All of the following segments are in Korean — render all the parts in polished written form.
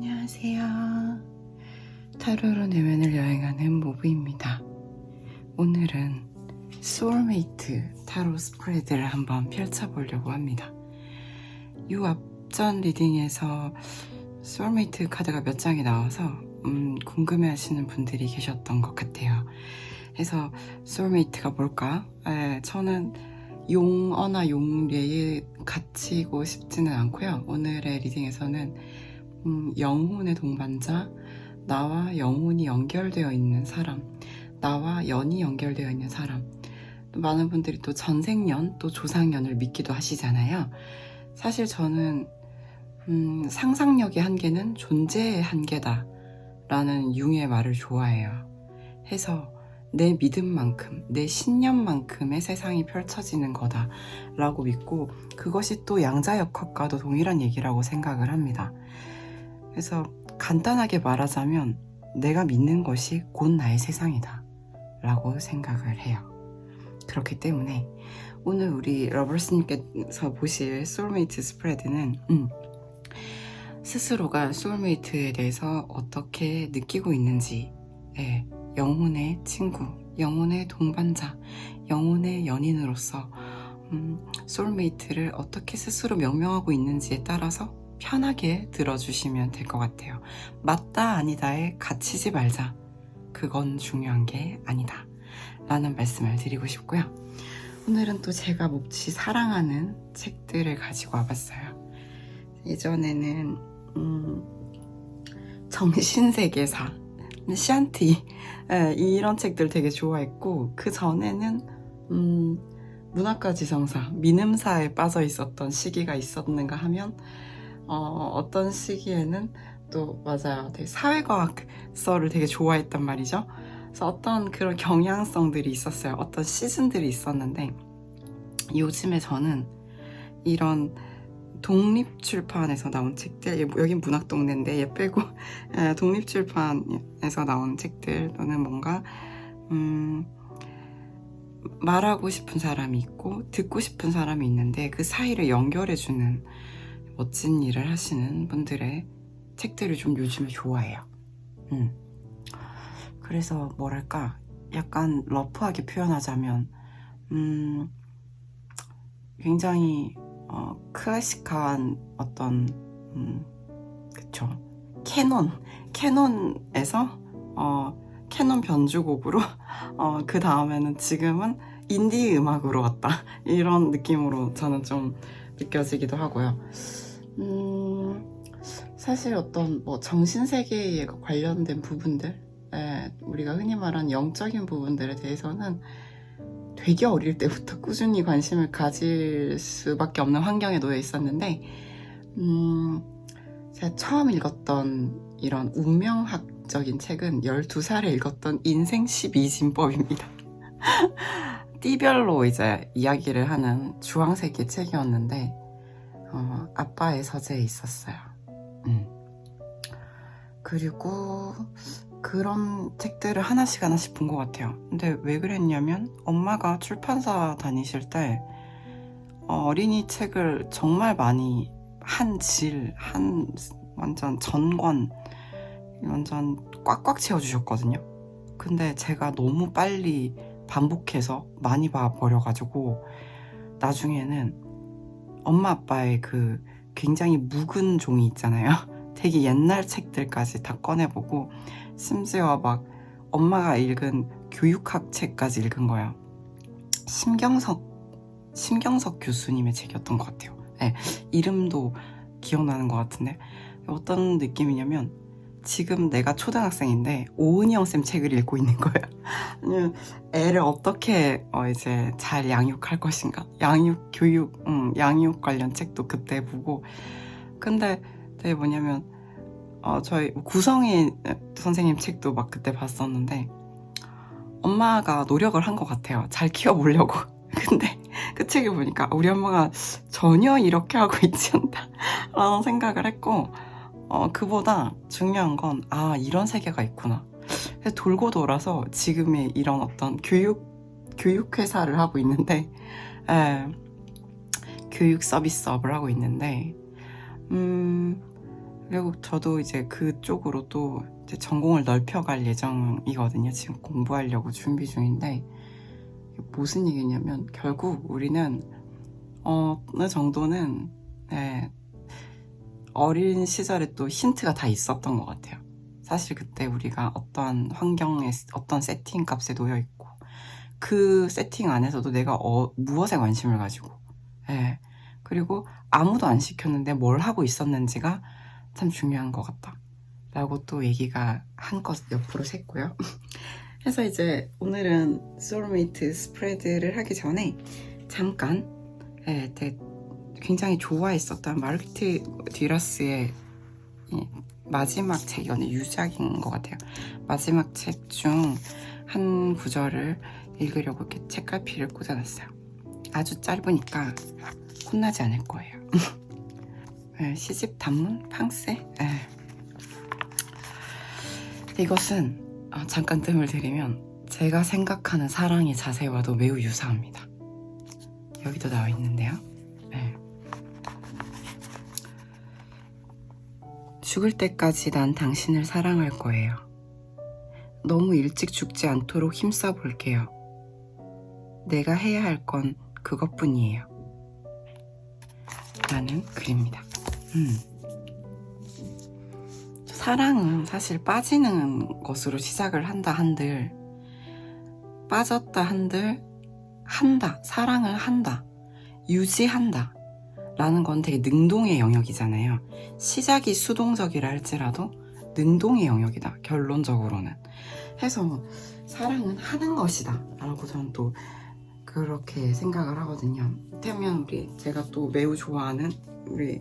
안녕하세요. 타로로 내면을 여행하는 모브입니다. 오늘은 소울메이트 타로 스프레드를 한번 펼쳐보려고 합니다. 이 앞전 리딩에서 소울메이트 카드가 몇 장이 나와서 궁금해하시는 분들이 계셨던 것 같아요. 그래서 소울메이트가 뭘까? 저는 용어나 용례에 갇히고 싶지는 않고요. 오늘의 리딩에서는 영혼의 동반자, 나와 영혼이 연결되어 있는 사람, 나와 연이 연결되어 있는 사람, 또 많은 분들이 또 전생연, 또 조상연을 믿기도 하시잖아요. 사실 저는 상상력의 한계는 존재의 한계다 라는 융의 말을 좋아해요. 해서 내 믿음만큼, 내 신념만큼의 세상이 펼쳐지는 거다 라고 믿고, 그것이 또 양자역학과도 동일한 얘기라고 생각을 합니다. 그래서 간단하게 말하자면 내가 믿는 것이 곧 나의 세상이다 라고 생각을 해요. 그렇기 때문에 오늘 우리 러버스님께서 보실 소울메이트 스프레드는 스스로가 소울메이트에 대해서 어떻게 느끼고 있는지, 영혼의 친구, 영혼의 동반자, 영혼의 연인으로서 소울메이트를 어떻게 스스로 명명하고 있는지에 따라서 편하게 들어주시면 될 것 같아요. 맞다 아니다에 갇히지 말자, 그건 중요한 게 아니다 라는 말씀을 드리고 싶고요. 오늘은 또 제가 몹시 사랑하는 책들을 가지고 와봤어요. 예전에는 정신세계사, 샨티, 이런 책들 되게 좋아했고, 그 전에는 문학과 지성사, 민음사에 빠져 있었던 시기가 있었는가 하면 어떤 시기에는 또 맞아요, 되게 사회과학서를 되게 좋아했단 말이죠. 그래서 어떤 그런 경향성들이 있었어요. 어떤 시즌들이 있었는데, 요즘에 저는 이런 독립출판에서 나온 책들, 여긴 문학동네인데 얘 빼고 독립출판에서 나온 책들, 또는 뭔가 말하고 싶은 사람이 있고 듣고 싶은 사람이 있는데 그 사이를 연결해주는 멋진 일을 하시는 분들의 책들을 좀 요즘에 좋아해요. 그래서 뭐랄까, 약간 러프하게 표현하자면 굉장히 클래식한 어떤 그쵸, 캐논에서 캐논 변주곡으로 그 다음에는 지금은 인디 음악으로 왔다, 이런 느낌으로 저는 좀 느껴지기도 하고요. 사실 어떤 뭐 정신세계에 관련된 부분들, 우리가 흔히 말하는 영적인 부분들에 대해서는 되게 어릴 때부터 꾸준히 관심을 가질 수밖에 없는 환경에 놓여 있었는데, 제가 처음 읽었던 이런 운명학적인 책은 12살에 읽었던 인생 12진법입니다. 띠별로 이제 이야기를 하는 주황색의 책이었는데 아빠의 서재에 있었어요. 그리고 그런 책들을 하나씩 본 것 같아요. 근데 왜 그랬냐면, 엄마가 출판사 다니실 때 어린이 책을 정말 많이 완전 전권, 완전 꽉꽉 채워주셨거든요. 근데 제가 너무 빨리 반복해서 많이 봐버려가지고 나중에는 엄마 아빠의 그 굉장히 묵은 종이 있잖아요. 되게 옛날 책들까지 다 꺼내보고, 심지어 막 엄마가 읽은 교육학 책까지 읽은 거예요. 심경석 교수님의 책이었던 것 같아요. 이름도 기억나는 것 같은데, 어떤 느낌이냐면 지금 내가 초등학생인데 오은영 쌤 책을 읽고 있는 거예요. 애를 어떻게 이제 잘 양육할 것인가, 양육 관련 책도 그때 보고. 근데 되게 뭐냐면 저희 구성희 선생님 책도 막 그때 봤었는데, 엄마가 노력을 한 것 같아요. 잘 키워보려고. 근데 그 책을 보니까 우리 엄마가 전혀 이렇게 하고 있지 않다 라는 생각을 했고, 그보다 중요한 건 이런 세계가 있구나. 그래서 돌고 돌아서 지금의 이런 어떤 교육회사를 하고 있는데, 교육 서비스업을 하고 있는데, 그리고 저도 이제 그쪽으로 또 이제 전공을 넓혀갈 예정이거든요. 지금 공부하려고 준비 중인데, 무슨 얘기냐면 결국 우리는 어느 정도는 어린 시절에 또 힌트가 다 있었던 것 같아요. 사실 그때 우리가 어떠한 환경에, 어떤 세팅 값에 놓여 있고, 그 세팅 안에서도 내가 무엇에 관심을 가지고, 그리고 아무도 안 시켰는데 뭘 하고 있었는지가 참 중요한 것 같다 라고 또 얘기가 한껏 옆으로 샜고요. 그래서 이제 오늘은 소울메이트 스프레드를 하기 전에 잠깐 굉장히 좋아했었던 마르게트 듀라스의 마지막 책이었는데 유작인 것 같아요. 마지막 책 중 한 구절을 읽으려고 이렇게 책갈피를 꽂아놨어요. 아주 짧으니까 혼나지 않을 거예요. 시집 단문 팡세. 이것은 잠깐 뜸을 들이면 제가 생각하는 사랑의 자세와도 매우 유사합니다. 여기도 나와 있는데요. 죽을 때까지 난 당신을 사랑할 거예요. 너무 일찍 죽지 않도록 힘써 볼게요. 내가 해야 할 건 그것뿐이에요. 라는 글입니다. 사랑은 사실 빠지는 것으로 시작을 한다 한들, 빠졌다 한들, 한다, 사랑을 한다, 유지한다 라는 건 되게 능동의 영역이잖아요. 시작이 수동적이라 할지라도 능동의 영역이다, 결론적으로는. 해서 사랑은 하는 것이다 라고 저는 또 그렇게 생각을 하거든요. 그렇다면 제가 또 매우 좋아하는 우리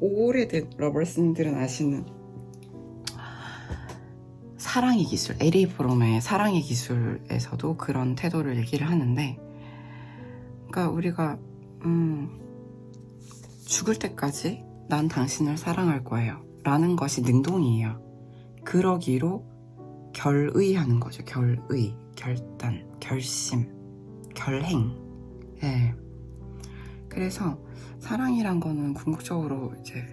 오래된 러버스님들은 아시는 사랑의 기술, 에리 브롬의 사랑의 기술에서도 그런 태도를 얘기를 하는데, 그러니까 우리가 죽을 때까지 난 당신을 사랑할 거예요 라는 것이 능동이에요. 그러기로 결의하는 거죠. 결의, 결단, 결심, 결행. 그래서 사랑이란 거는 궁극적으로 이제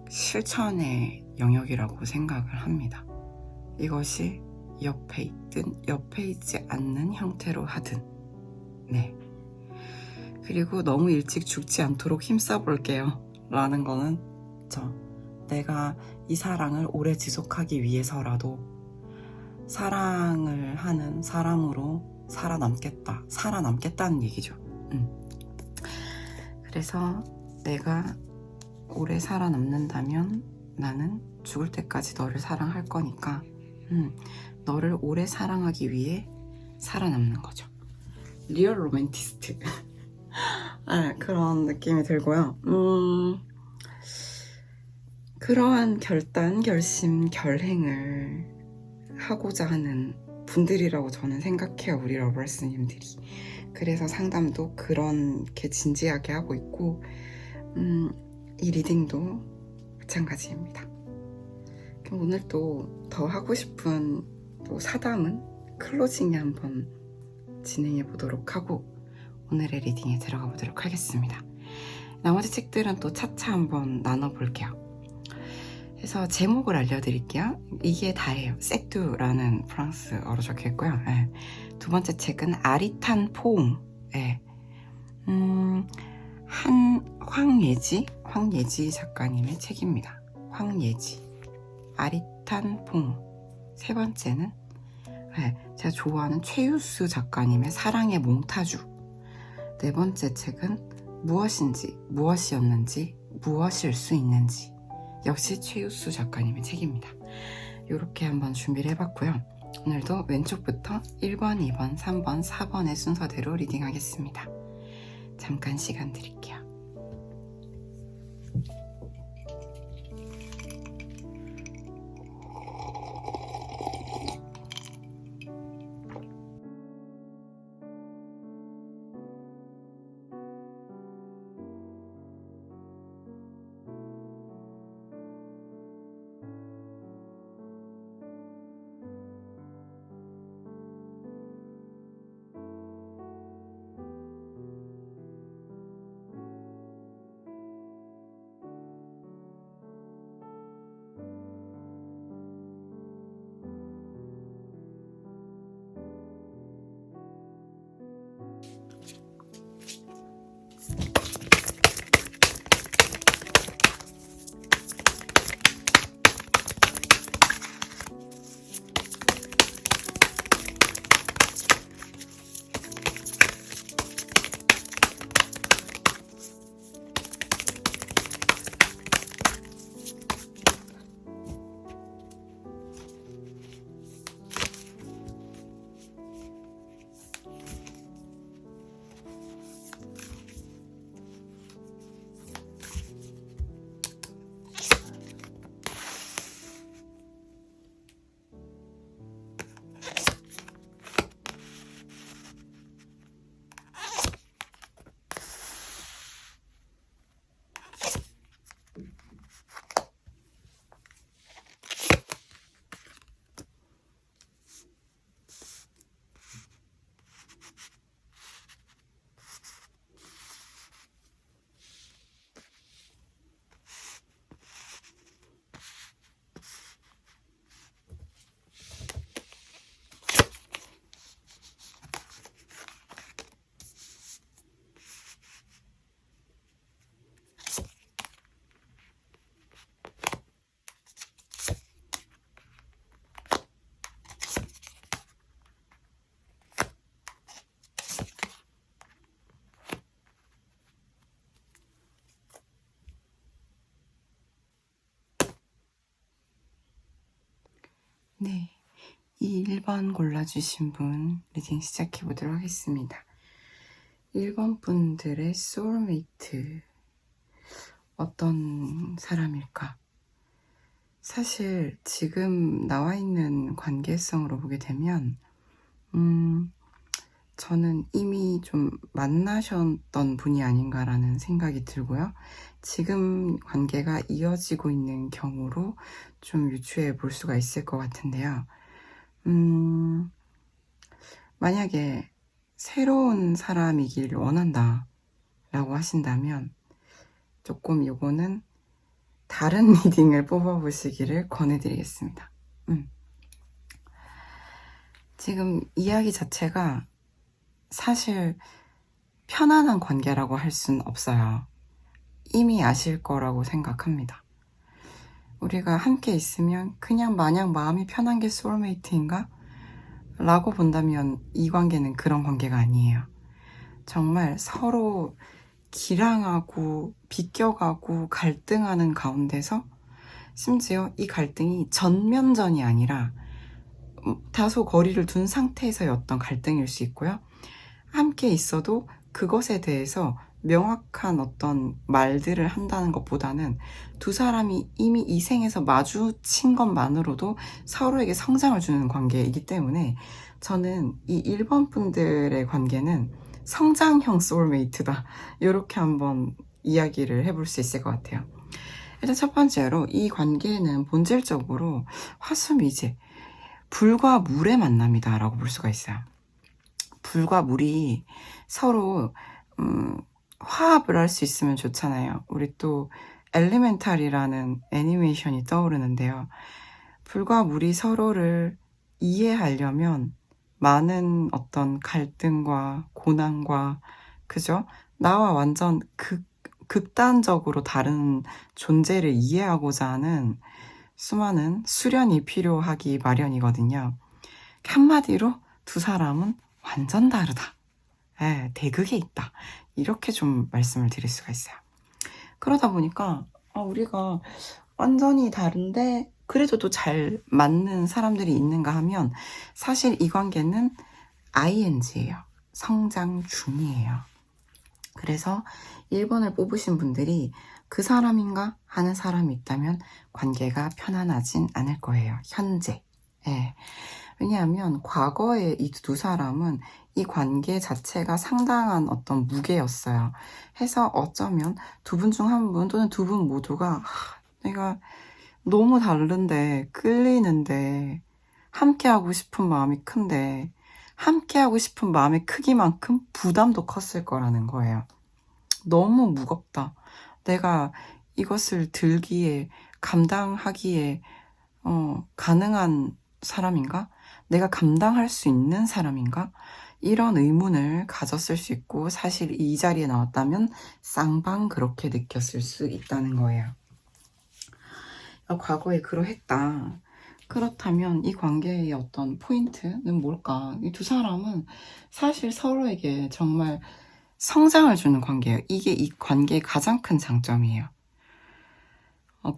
실천의 영역이라고 생각을 합니다. 이것이 옆에 있든 옆에 있지 않는 형태로 하든. 그리고 너무 일찍 죽지 않도록 힘써 볼게요 라는 거는 내가 이 사랑을 오래 지속하기 위해서라도 사랑을 하는 사람으로 살아남겠다는 얘기죠. 그래서 내가 오래 살아남는다면 나는 죽을 때까지 너를 사랑할 거니까 너를 오래 사랑하기 위해 살아남는 거죠. 리얼 로맨티스트. 그런 느낌이 들고요. 그러한 결단, 결심, 결행을 하고자 하는 분들이라고 저는 생각해요. 우리 러버스님들이. 그래서 상담도 그렇게 진지하게 하고 있고, 이 리딩도 마찬가지입니다. 그럼 오늘 또 더 하고 싶은 또 사담은 클로징에 한번 진행해 보도록 하고 오늘의 리딩에 들어가 보도록 하겠습니다. 나머지 책들은 또 차차 한번 나눠볼게요. 그래서 제목을 알려드릴게요. 이게 다예요. 세뚜라는 프랑스어로 적혀있고요. 두 번째 책은 아리탄 포옹. 황예지 작가님의 책입니다. 황예지, 아리탄 포옹. 세 번째는 제가 좋아하는 최유수 작가님의 사랑의 몽타주. 네 번째 책은 무엇인지, 무엇이었는지, 무엇일 수 있는지. 역시 최유수 작가님의 책입니다. 이렇게 한번 준비를 해봤고요. 오늘도 왼쪽부터 1번, 2번, 3번, 4번의 순서대로 리딩하겠습니다. 잠깐 시간 드릴게요. 네, 이 1번 골라주신 분 리딩 시작해보도록 하겠습니다. 1번 분들의 소울메이트 어떤 사람일까? 사실 지금 나와 있는 관계성으로 보게 되면 저는 이미 좀 만나셨던 분이 아닌가라는 생각이 들고요. 지금 관계가 이어지고 있는 경우로 좀 유추해 볼 수가 있을 것 같은데요. 만약에 새로운 사람이길 원한다 라고 하신다면 조금 요거는 다른 리딩을 뽑아보시기를 권해드리겠습니다. 지금 이야기 자체가 사실 편안한 관계라고 할 순 없어요. 이미 아실 거라고 생각합니다. 우리가 함께 있으면 그냥 마냥 마음이 편한 게 소울메이트인가? 라고 본다면 이 관계는 그런 관계가 아니에요. 정말 서로 기랑하고 비껴가고 갈등하는 가운데서 심지어 이 갈등이 전면전이 아니라 다소 거리를 둔 상태에서의 어떤 갈등일 수 있고요. 함께 있어도 그것에 대해서 명확한 어떤 말들을 한다는 것보다는 두 사람이 이미 이 생에서 마주친 것만으로도 서로에게 성장을 주는 관계이기 때문에 저는 이 1번 분들의 관계는 성장형 소울메이트다. 이렇게 한번 이야기를 해볼 수 있을 것 같아요. 일단 첫 번째로 이 관계는 본질적으로 화수미제, 불과 물의 만남이다 라고 볼 수가 있어요. 불과 물이 서로 화합을 할 수 있으면 좋잖아요. 우리 또 엘리멘탈이라는 애니메이션이 떠오르는데요. 불과 물이 서로를 이해하려면 많은 어떤 갈등과 고난과 그죠? 나와 완전 극단적으로 다른 존재를 이해하고자 하는 수많은 수련이 필요하기 마련이거든요. 한마디로 두 사람은 완전 다르다. 대극에 있다. 이렇게 좀 말씀을 드릴 수가 있어요. 그러다 보니까 우리가 완전히 다른데 그래도 또 잘 맞는 사람들이 있는가 하면 사실 이 관계는 ING예요. 성장 중이에요. 그래서 1번을 뽑으신 분들이 그 사람인가 하는 사람이 있다면 관계가 편안하진 않을 거예요. 현재. 왜냐하면 과거에 이 두 사람은 이 관계 자체가 상당한 어떤 무게였어요. 해서 어쩌면 두 분 중 한 분 또는 두 분 모두가 내가 너무 다른데 끌리는데 함께하고 싶은 마음이 큰데 함께하고 싶은 마음의 크기만큼 부담도 컸을 거라는 거예요. 너무 무겁다. 내가 이것을 들기에 감당하기에 가능한 사람인가? 내가 감당할 수 있는 사람인가? 이런 의문을 가졌을 수 있고 사실 이 자리에 나왔다면 쌍방 그렇게 느꼈을 수 있다는 거예요. 과거에 그러했다. 그렇다면 이 관계의 어떤 포인트는 뭘까? 이 두 사람은 사실 서로에게 정말 성장을 주는 관계예요. 이게 이 관계의 가장 큰 장점이에요.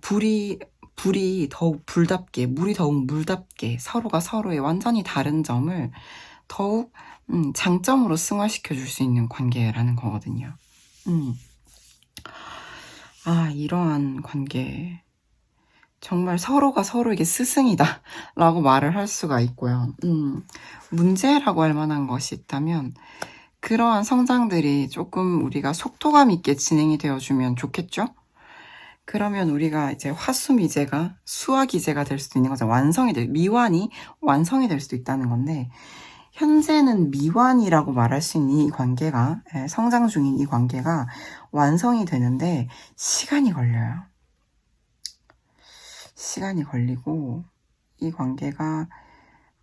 불이 더욱 불답게, 물이 더욱 물답게 서로가 서로의 완전히 다른 점을 더욱 장점으로 승화시켜 줄 수 있는 관계라는 거거든요. 이러한 관계 정말 서로가 서로에게 스승이다 라고 말을 할 수가 있고요. 문제라고 할 만한 것이 있다면 그러한 성장들이 조금 우리가 속도감 있게 진행이 되어주면 좋겠죠? 그러면 우리가 이제 화수미제가 수화기제가 될 수도 있는 거죠. 미완이 완성이 될 수도 있다는 건데 현재는 미완이라고 말할 수 있는 이 관계가 성장 중인 이 관계가 완성이 되는데 시간이 걸려요. 시간이 걸리고 이 관계가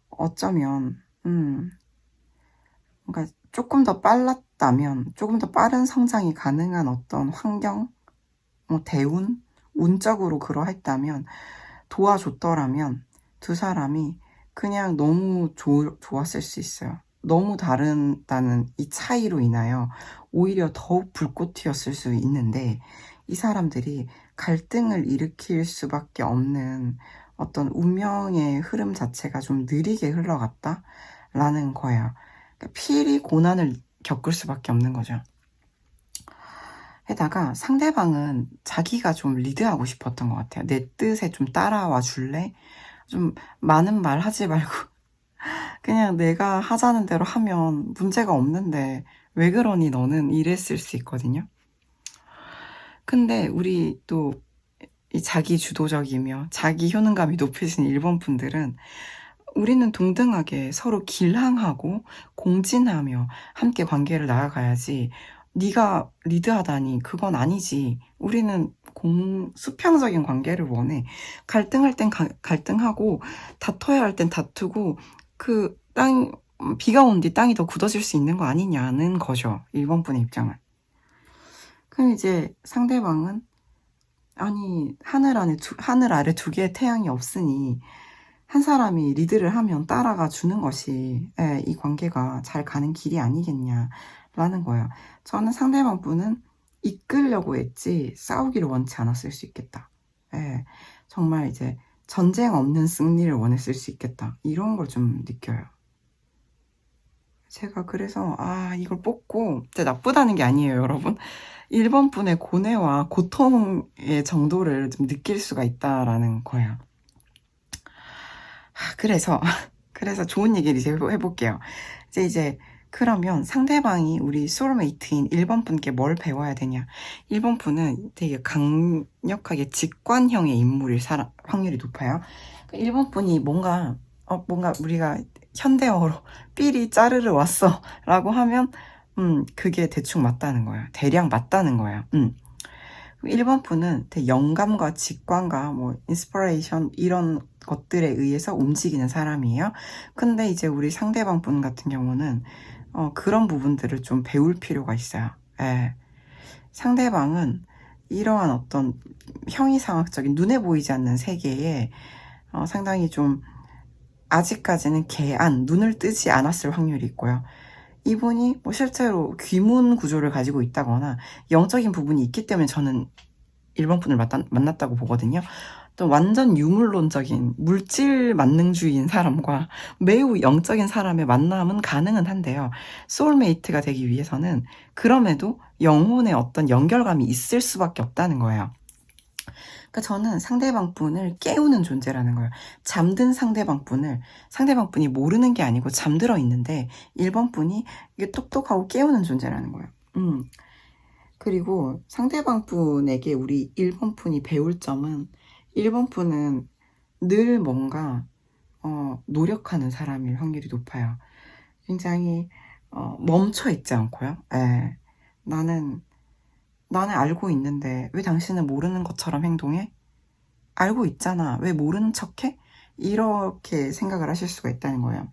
어쩌면 그러니까 조금 더 빨랐다면 조금 더 빠른 성장이 가능한 어떤 환경, 대운, 운적으로 그러했다면 도와줬더라면 두 사람이 그냥 너무 좋았을 수 있어요. 너무 다르다는 이 차이로 인하여 오히려 더욱 불꽃 튀었을 수 있는데 이 사람들이 갈등을 일으킬 수밖에 없는 어떤 운명의 흐름 자체가 좀 느리게 흘러갔다라는 거예요. 그러니까 필히 고난을 겪을 수밖에 없는 거죠. 게다가 상대방은 자기가 좀 리드하고 싶었던 것 같아요. 내 뜻에 좀 따라와 줄래? 좀 많은 말 하지 말고 그냥 내가 하자는 대로 하면 문제가 없는데 왜 그러니 너는 이랬을 수 있거든요. 근데 우리 또 이 자기 주도적이며 자기 효능감이 높으신 일본 분들은 우리는 동등하게 서로 길항하고 공진하며 함께 관계를 나아가야지 네가 리드하다니 그건 아니지. 우리는 수평적인 관계를 원해. 갈등할 땐 갈등하고 다퉈야 할 땐 다투고 비가 온 뒤 땅이 더 굳어질 수 있는 거 아니냐는 거죠. 일본 분의 입장은. 그럼 이제 상대방은 아니 하늘 아래 두 개의 태양이 없으니 한 사람이 리드를 하면 따라가 주는 것이 이 관계가 잘 가는 길이 아니겠냐라는 거예요. 저는 상대방 분은 이끌려고 했지 싸우기를 원치 않았을 수 있겠다. 정말 이제 전쟁 없는 승리를 원했을 수 있겠다. 이런 걸 좀 느껴요. 제가 그래서 이걸 뽑고 나쁘다는 게 아니에요, 여러분. 일본 분의 고뇌와 고통의 정도를 좀 느낄 수가 있다라는 거예요. 그래서 좋은 얘기를 이제 해볼게요. 이제 그러면 상대방이 우리 소울메이트인 1번 분께 뭘 배워야 되냐? 1번 분은 되게 강력하게 직관형의 인물일 확률이 높아요. 1번 분이 뭔가 우리가 현대어로 삘이 짜르르 왔어 라고 하면 그게 대충 맞다는 거예요. 대략 맞다는 거예요. 1번 분은 되게 영감과 직관과 뭐 인스피레이션 이런 것들에 의해서 움직이는 사람이에요. 근데 이제 우리 상대방 분 같은 경우는 그런 부분들을 좀 배울 필요가 있어요. 상대방은 이러한 어떤 형이상학적인 눈에 보이지 않는 세계에 상당히 좀 아직까지는 눈을 뜨지 않았을 확률이 있고요. 이분이 뭐 실제로 귀문 구조를 가지고 있다거나 영적인 부분이 있기 때문에 저는 1번 분을 만났다고 보거든요. 또 완전 유물론적인 물질 만능주의인 사람과 매우 영적인 사람의 만남은 가능은 한데요. 소울메이트가 되기 위해서는 그럼에도 영혼의 어떤 연결감이 있을 수밖에 없다는 거예요. 그러니까 저는 상대방 분을 깨우는 존재라는 거예요. 잠든 상대방 분이 모르는 게 아니고 잠들어 있는데 1번 분이 이게 똑똑하고 깨우는 존재라는 거예요. 그리고 상대방 분에게 우리 1번 분이 배울 점은 1번 분은 늘 뭔가 노력하는 사람일 확률이 높아요. 굉장히 멈춰 있지 않고요. 나는 알고 있는데 왜 당신은 모르는 것처럼 행동해? 알고 있잖아. 왜 모르는 척해? 이렇게 생각을 하실 수가 있다는 거예요.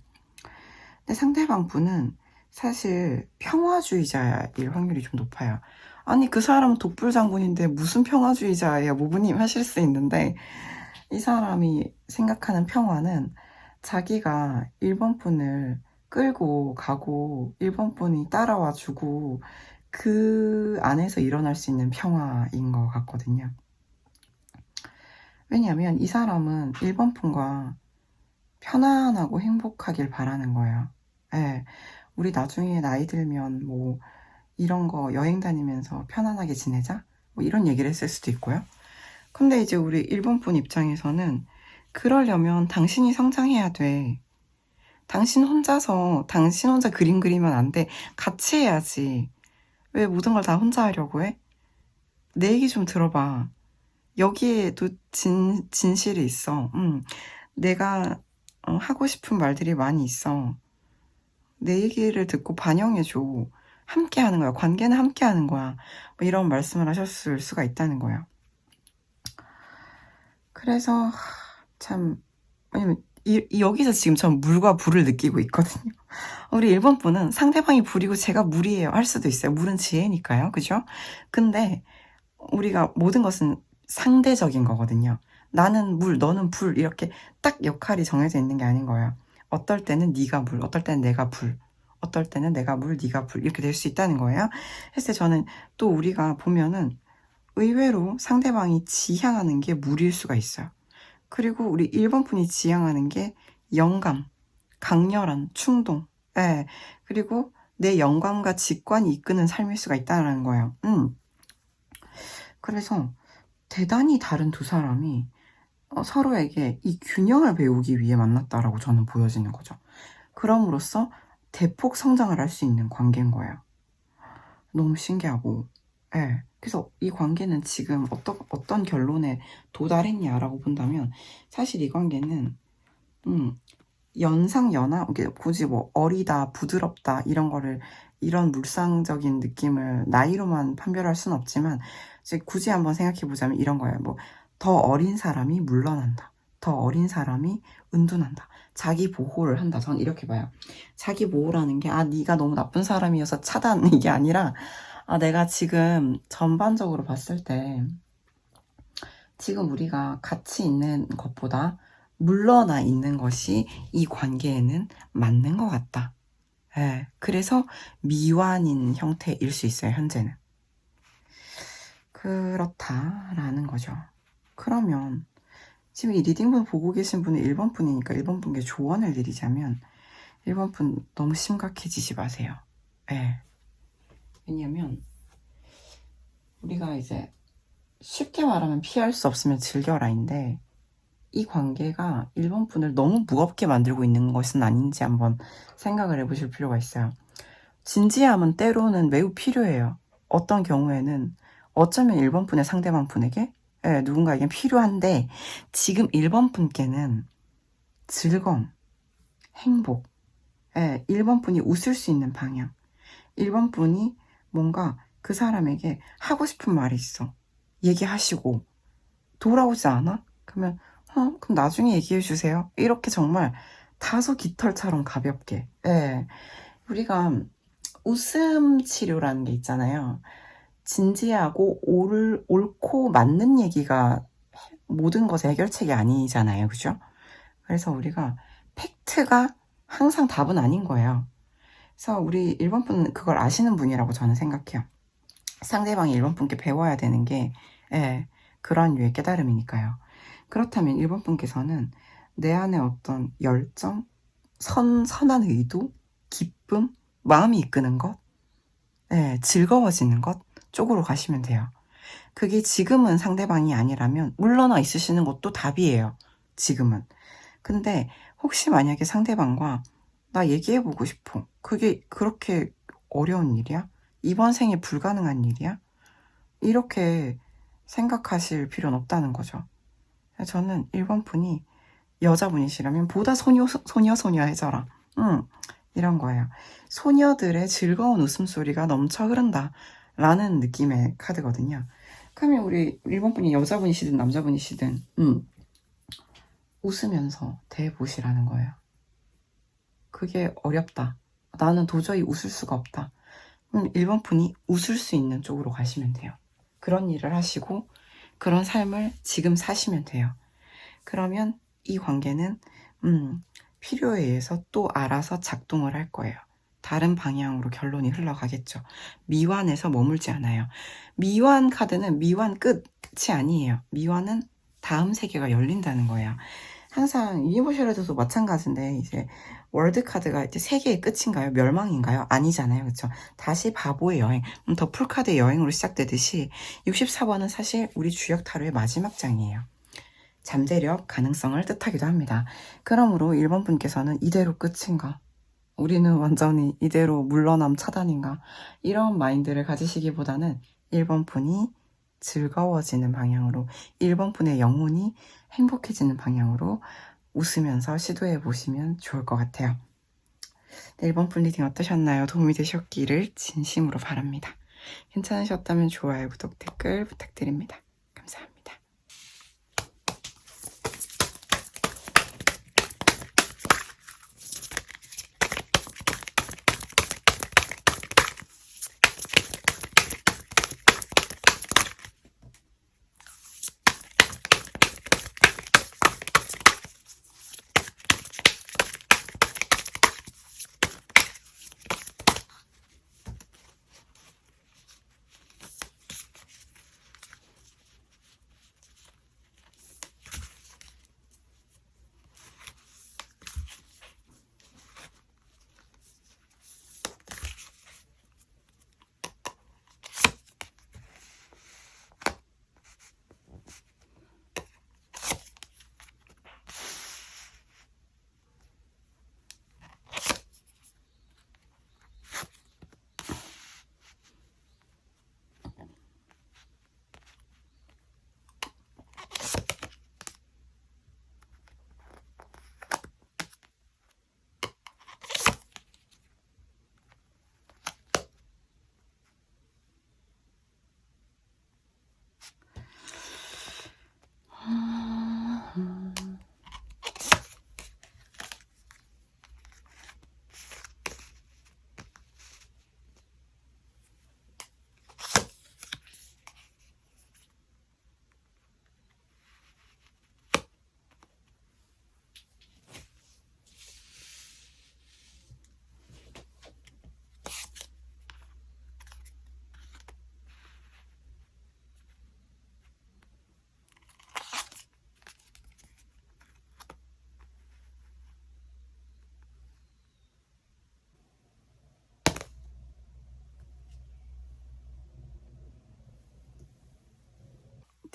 근데 상대방 분은 사실 평화주의자일 확률이 좀 높아요. 아니 그 사람은 독불장군인데 무슨 평화주의자예요? 모부님 하실 수 있는데 이 사람이 생각하는 평화는 자기가 1번 분을 끌고 가고 1번 분이 따라와 주고 그 안에서 일어날 수 있는 평화인 것 같거든요. 왜냐하면 이 사람은 1번 분과 편안하고 행복하길 바라는 거예요. 우리 나중에 나이 들면 뭐 이런 거 여행 다니면서 편안하게 지내자? 뭐 이런 얘기를 했을 수도 있고요. 근데 이제 우리 일본 분 입장에서는 그러려면 당신이 성장해야 돼. 당신 혼자 그림 그리면 안 돼. 같이 해야지. 왜 모든 걸 다 혼자 하려고 해? 내 얘기 좀 들어봐. 여기에도 진실이 있어. 내가 하고 싶은 말들이 많이 있어. 내 얘기를 듣고 반영해줘. 함께 하는 거야. 관계는 함께 하는 거야. 뭐 이런 말씀을 하셨을 수가 있다는 거예요. 그래서 왜냐면 여기서 지금 전 물과 불을 느끼고 있거든요. 우리 1번 분은 상대방이 불이고 제가 물이에요 할 수도 있어요. 물은 지혜니까요. 그죠? 근데 우리가 모든 것은 상대적인 거거든요. 나는 물, 너는 불 이렇게 딱 역할이 정해져 있는 게 아닌 거예요. 어떨 때는 네가 물, 어떨 때는 내가 불, 어떨 때는 내가 물, 네가 불 이렇게 될 수 있다는 거예요. 그래서 저는 또 우리가 보면은 의외로 상대방이 지향하는 게 물일 수가 있어요. 그리고 우리 1번 분이 지향하는 게 영감, 강렬한 충동, 예. 그리고 내 영감과 직관이 이끄는 삶일 수가 있다는 거예요. 그래서 대단히 다른 두 사람이 서로에게 이 균형을 배우기 위해 만났다라고 저는 보여지는 거죠. 그럼으로써 대폭 성장을 할 수 있는 관계인 거예요. 너무 신기하고, 예. 그래서 이 관계는 지금 어떤 결론에 도달했냐라고 본다면, 사실 이 관계는, 연상연하, 굳이 뭐 어리다, 부드럽다, 이런 물상적인 느낌을 나이로만 판별할 수는 없지만, 이제 굳이 한번 생각해보자면 이런 거예요. 뭐, 더 어린 사람이 물러난다. 더 어린 사람이 은둔한다. 자기 보호를 한다. 전 이렇게 봐요. 자기 보호라는 게, 네가 너무 나쁜 사람이어서 차단, 이게 아니라, 내가 지금 전반적으로 봤을 때, 지금 우리가 같이 있는 것보다 물러나 있는 것이 이 관계에는 맞는 것 같다. 예, 그래서 미완인 형태일 수 있어요, 현재는. 그렇다라는 거죠. 그러면 지금 이 리딩분 보고 계신 분은 1번 분이니까 1번 분께 조언을 드리자면 1번 분 너무 심각해지지 마세요. 예. 왜냐면 우리가 이제 쉽게 말하면 피할 수 없으면 즐겨라인데 이 관계가 1번 분을 너무 무겁게 만들고 있는 것은 아닌지 한번 생각을 해보실 필요가 있어요. 진지함은 때로는 매우 필요해요. 어떤 경우에는 어쩌면 1번 분의 상대방 분에게 누군가에겐 필요한데 지금 1번 분께는 즐거움, 행복, 1번 분이 웃을 수 있는 방향, 1번 분이 뭔가 그 사람에게 하고 싶은 말이 있어. 얘기하시고 돌아오지 않아? 그러면 그럼 나중에 얘기해 주세요. 이렇게 정말 다소 깃털처럼 가볍게. 우리가 웃음 치료라는 게 있잖아요. 진지하고 옳고 맞는 얘기가 모든 것의 해결책이 아니잖아요. 그죠? 그래서 우리가 팩트가 항상 답은 아닌 거예요. 그래서 우리 1번 분은 그걸 아시는 분이라고 저는 생각해요. 상대방이 1번 분께 배워야 되는 게 그런 류의 깨달음이니까요. 그렇다면 1번 분께서는 내 안에 어떤 열정, 선한 의도, 기쁨, 마음이 이끄는 것, 즐거워지는 것 쪽으로 가시면 돼요. 그게 지금은 상대방이 아니라면 물러나 있으시는 것도 답이에요. 지금은. 근데 혹시 만약에 상대방과 나 얘기해보고 싶어. 그게 그렇게 어려운 일이야? 이번 생에 불가능한 일이야? 이렇게 생각하실 필요는 없다는 거죠. 저는 1번 분이 여자분이시라면 보다 소녀해져라. 이런 거예요. 소녀들의 즐거운 웃음소리가 넘쳐 흐른다. 라는 느낌의 카드거든요. 그러면 우리 1번 분이 여자분이시든 남자분이시든, 웃으면서 대해보시라는 거예요. 그게 어렵다. 나는 도저히 웃을 수가 없다. 그럼 1번 분이 웃을 수 있는 쪽으로 가시면 돼요. 그런 일을 하시고, 그런 삶을 지금 사시면 돼요. 그러면 이 관계는 필요에 의해서 또 알아서 작동을 할 거예요. 다른 방향으로 결론이 흘러가겠죠. 미완에서 머물지 않아요. 미완 카드는 미완 끝이 아니에요. 미완은 다음 세계가 열린다는 거예요. 항상 유니버셜에서도 마찬가지인데 이제 월드 카드가 이제 세계의 끝인가요? 멸망인가요? 아니잖아요. 그렇죠? 다시 바보의 여행, 더 풀카드의 여행으로 시작되듯이 64번은 사실 우리 주역 타로의 마지막 장이에요. 잠재력, 가능성을 뜻하기도 합니다. 그러므로 1번 분께서는 이대로 끝인가? 우리는 완전히 이대로 물러남 차단인가? 이런 마인드를 가지시기보다는 1번 분이 즐거워지는 방향으로, 1번 분의 영혼이 행복해지는 방향으로 웃으면서 시도해 보시면 좋을 것 같아요. 1번 분 리딩 어떠셨나요? 도움이 되셨기를 진심으로 바랍니다. 괜찮으셨다면 좋아요, 구독, 댓글 부탁드립니다. 감사합니다.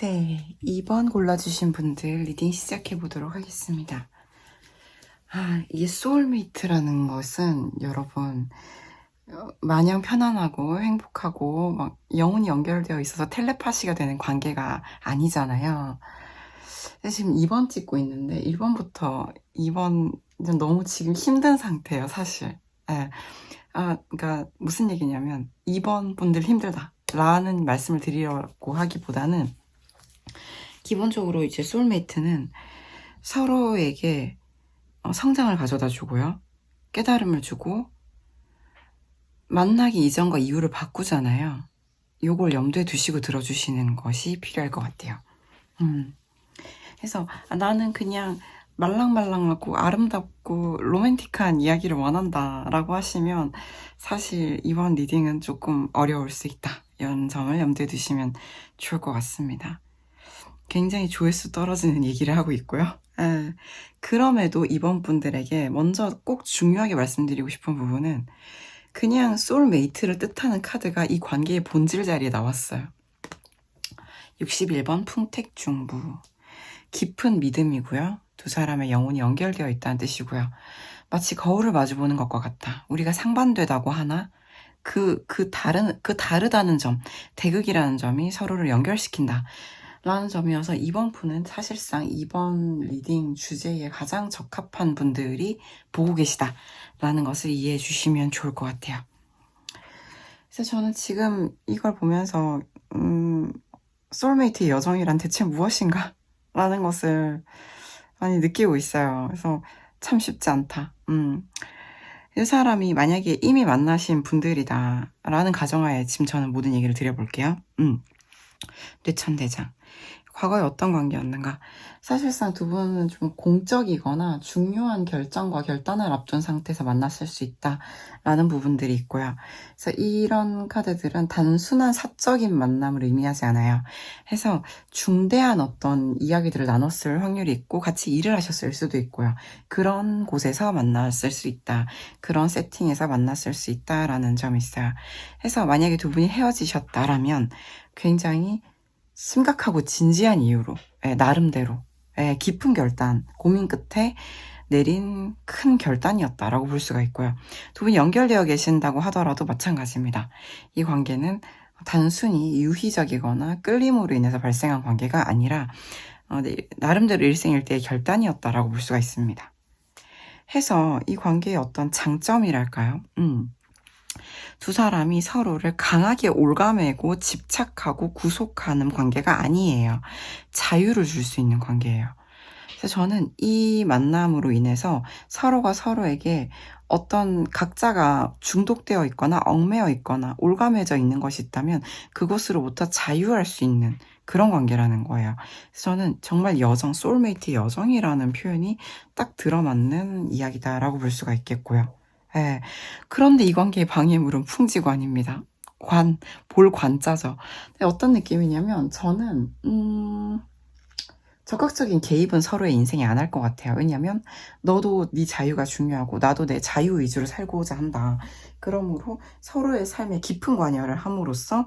네, 2번 골라주신 분들 리딩 시작해 보도록 하겠습니다. 이게 소울메이트라는 것은 여러분 마냥 편안하고 행복하고 막 영혼이 연결되어 있어서 텔레파시가 되는 관계가 아니잖아요. 지금 2번 찍고 있는데 1번부터 2번 너무 지금 힘든 상태예요, 사실. 예. 그러니까 무슨 얘기냐면 2번 분들 힘들다 라는 말씀을 드리려고 하기보다는 기본적으로 이제 소울메이트는 서로에게 성장을 가져다 주고요. 깨달음을 주고 만나기 이전과 이후를 바꾸잖아요. 요걸 염두에 두시고 들어주시는 것이 필요할 것 같아요. 그래서 나는 그냥 말랑말랑하고 아름답고 로맨틱한 이야기를 원한다 라고 하시면 사실 이번 리딩은 조금 어려울 수 있다, 이런 점을 염두에 두시면 좋을 것 같습니다. 굉장히 조회수 떨어지는 얘기를 하고 있고요. 그럼에도 이번 분들에게 먼저 꼭 중요하게 말씀드리고 싶은 부분은 그냥 소울메이트를 뜻하는 카드가 이 관계의 본질 자리에 나왔어요. 61번 풍택중부. 깊은 믿음이고요. 두 사람의 영혼이 연결되어 있다는 뜻이고요. 마치 거울을 마주보는 것과 같다. 우리가 상반되다고 하나 다르다는 점, 대극이라는 점이 서로를 연결시킨다 라는 점이어서 이번 푸는 사실상 이번 리딩 주제에 가장 적합한 분들이 보고 계시다 라는 것을 이해해 주시면 좋을 것 같아요. 그래서 저는 지금 이걸 보면서 소울메이트의 여정이란 대체 무엇인가 라는 것을 많이 느끼고 있어요. 그래서 참 쉽지 않다. 이 사람이 만약에 이미 만나신 분들이다 라는 가정하에 지금 저는 모든 얘기를 드려볼게요. 뇌천대장. 과거에 어떤 관계였는가? 사실상 두 분은 좀 공적이거나 중요한 결정과 결단을 앞둔 상태에서 만났을 수 있다라는 부분들이 있고요. 그래서 이런 카드들은 단순한 사적인 만남을 의미하지 않아요. 해서 중대한 어떤 이야기들을 나눴을 확률이 있고 같이 일을 하셨을 수도 있고요. 그런 곳에서 만났을 수 있다. 그런 세팅에서 만났을 수 있다라는 점이 있어요. 해서 만약에 두 분이 헤어지셨다라면 굉장히 심각하고 진지한 이유로, 나름대로 깊은 결단, 고민 끝에 내린 큰 결단이었다라고 볼 수가 있고요. 두 분이 연결되어 계신다고 하더라도 마찬가지입니다. 이 관계는 단순히 유희적이거나 끌림으로 인해서 발생한 관계가 아니라 나름대로 일생일대의 결단이었다라고 볼 수가 있습니다. 해서 이 관계의 어떤 장점이랄까요? 두 사람이 서로를 강하게 올가매고 집착하고 구속하는 관계가 아니에요. 자유를 줄 수 있는 관계예요. 그래서 저는 이 만남으로 인해서 서로가 서로에게 어떤 각자가 중독되어 있거나 얽매여 있거나 올가매져 있는 것이 있다면 그것으로부터 자유할 수 있는 그런 관계라는 거예요. 그래서 저는 정말 여정, 소울메이트 여정이라는 표현이 딱 들어맞는 이야기다라고 볼 수가 있겠고요. 그런데 이 관계의 방해물은 풍지관입니다. 볼 관자죠. 근데 어떤 느낌이냐면 저는 적극적인 개입은 서로의 인생에 안 할 것 같아요. 왜냐면 너도 네 자유가 중요하고 나도 내 자유 위주로 살고자 한다. 그러므로 서로의 삶에 깊은 관여를 함으로써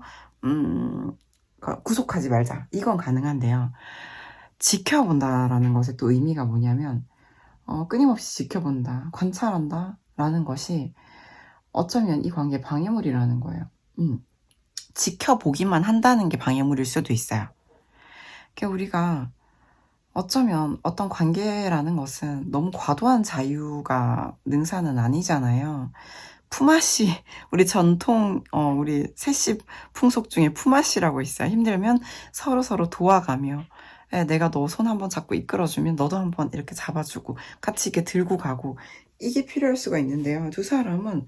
구속하지 말자. 이건 가능한데요. 지켜본다라는 것의 또 의미가 뭐냐면 끊임없이 지켜본다, 관찰한다 라는 것이 어쩌면 이 관계의 방해물이라는 거예요. 지켜보기만 한다는 게 방해물일 수도 있어요. 그러니까 우리가 어쩌면 어떤 관계라는 것은 너무 과도한 자유가 능사는 아니잖아요. 품앗이, 우리 전통, 우리 세시 풍속 중에 품앗이라고 있어요. 힘들면 서로서로 도와가며, 내가 너 손 한번 잡고 이끌어주면 너도 한번 이렇게 잡아주고, 같이 이렇게 들고 가고, 이게 필요할 수가 있는데요. 두 사람은,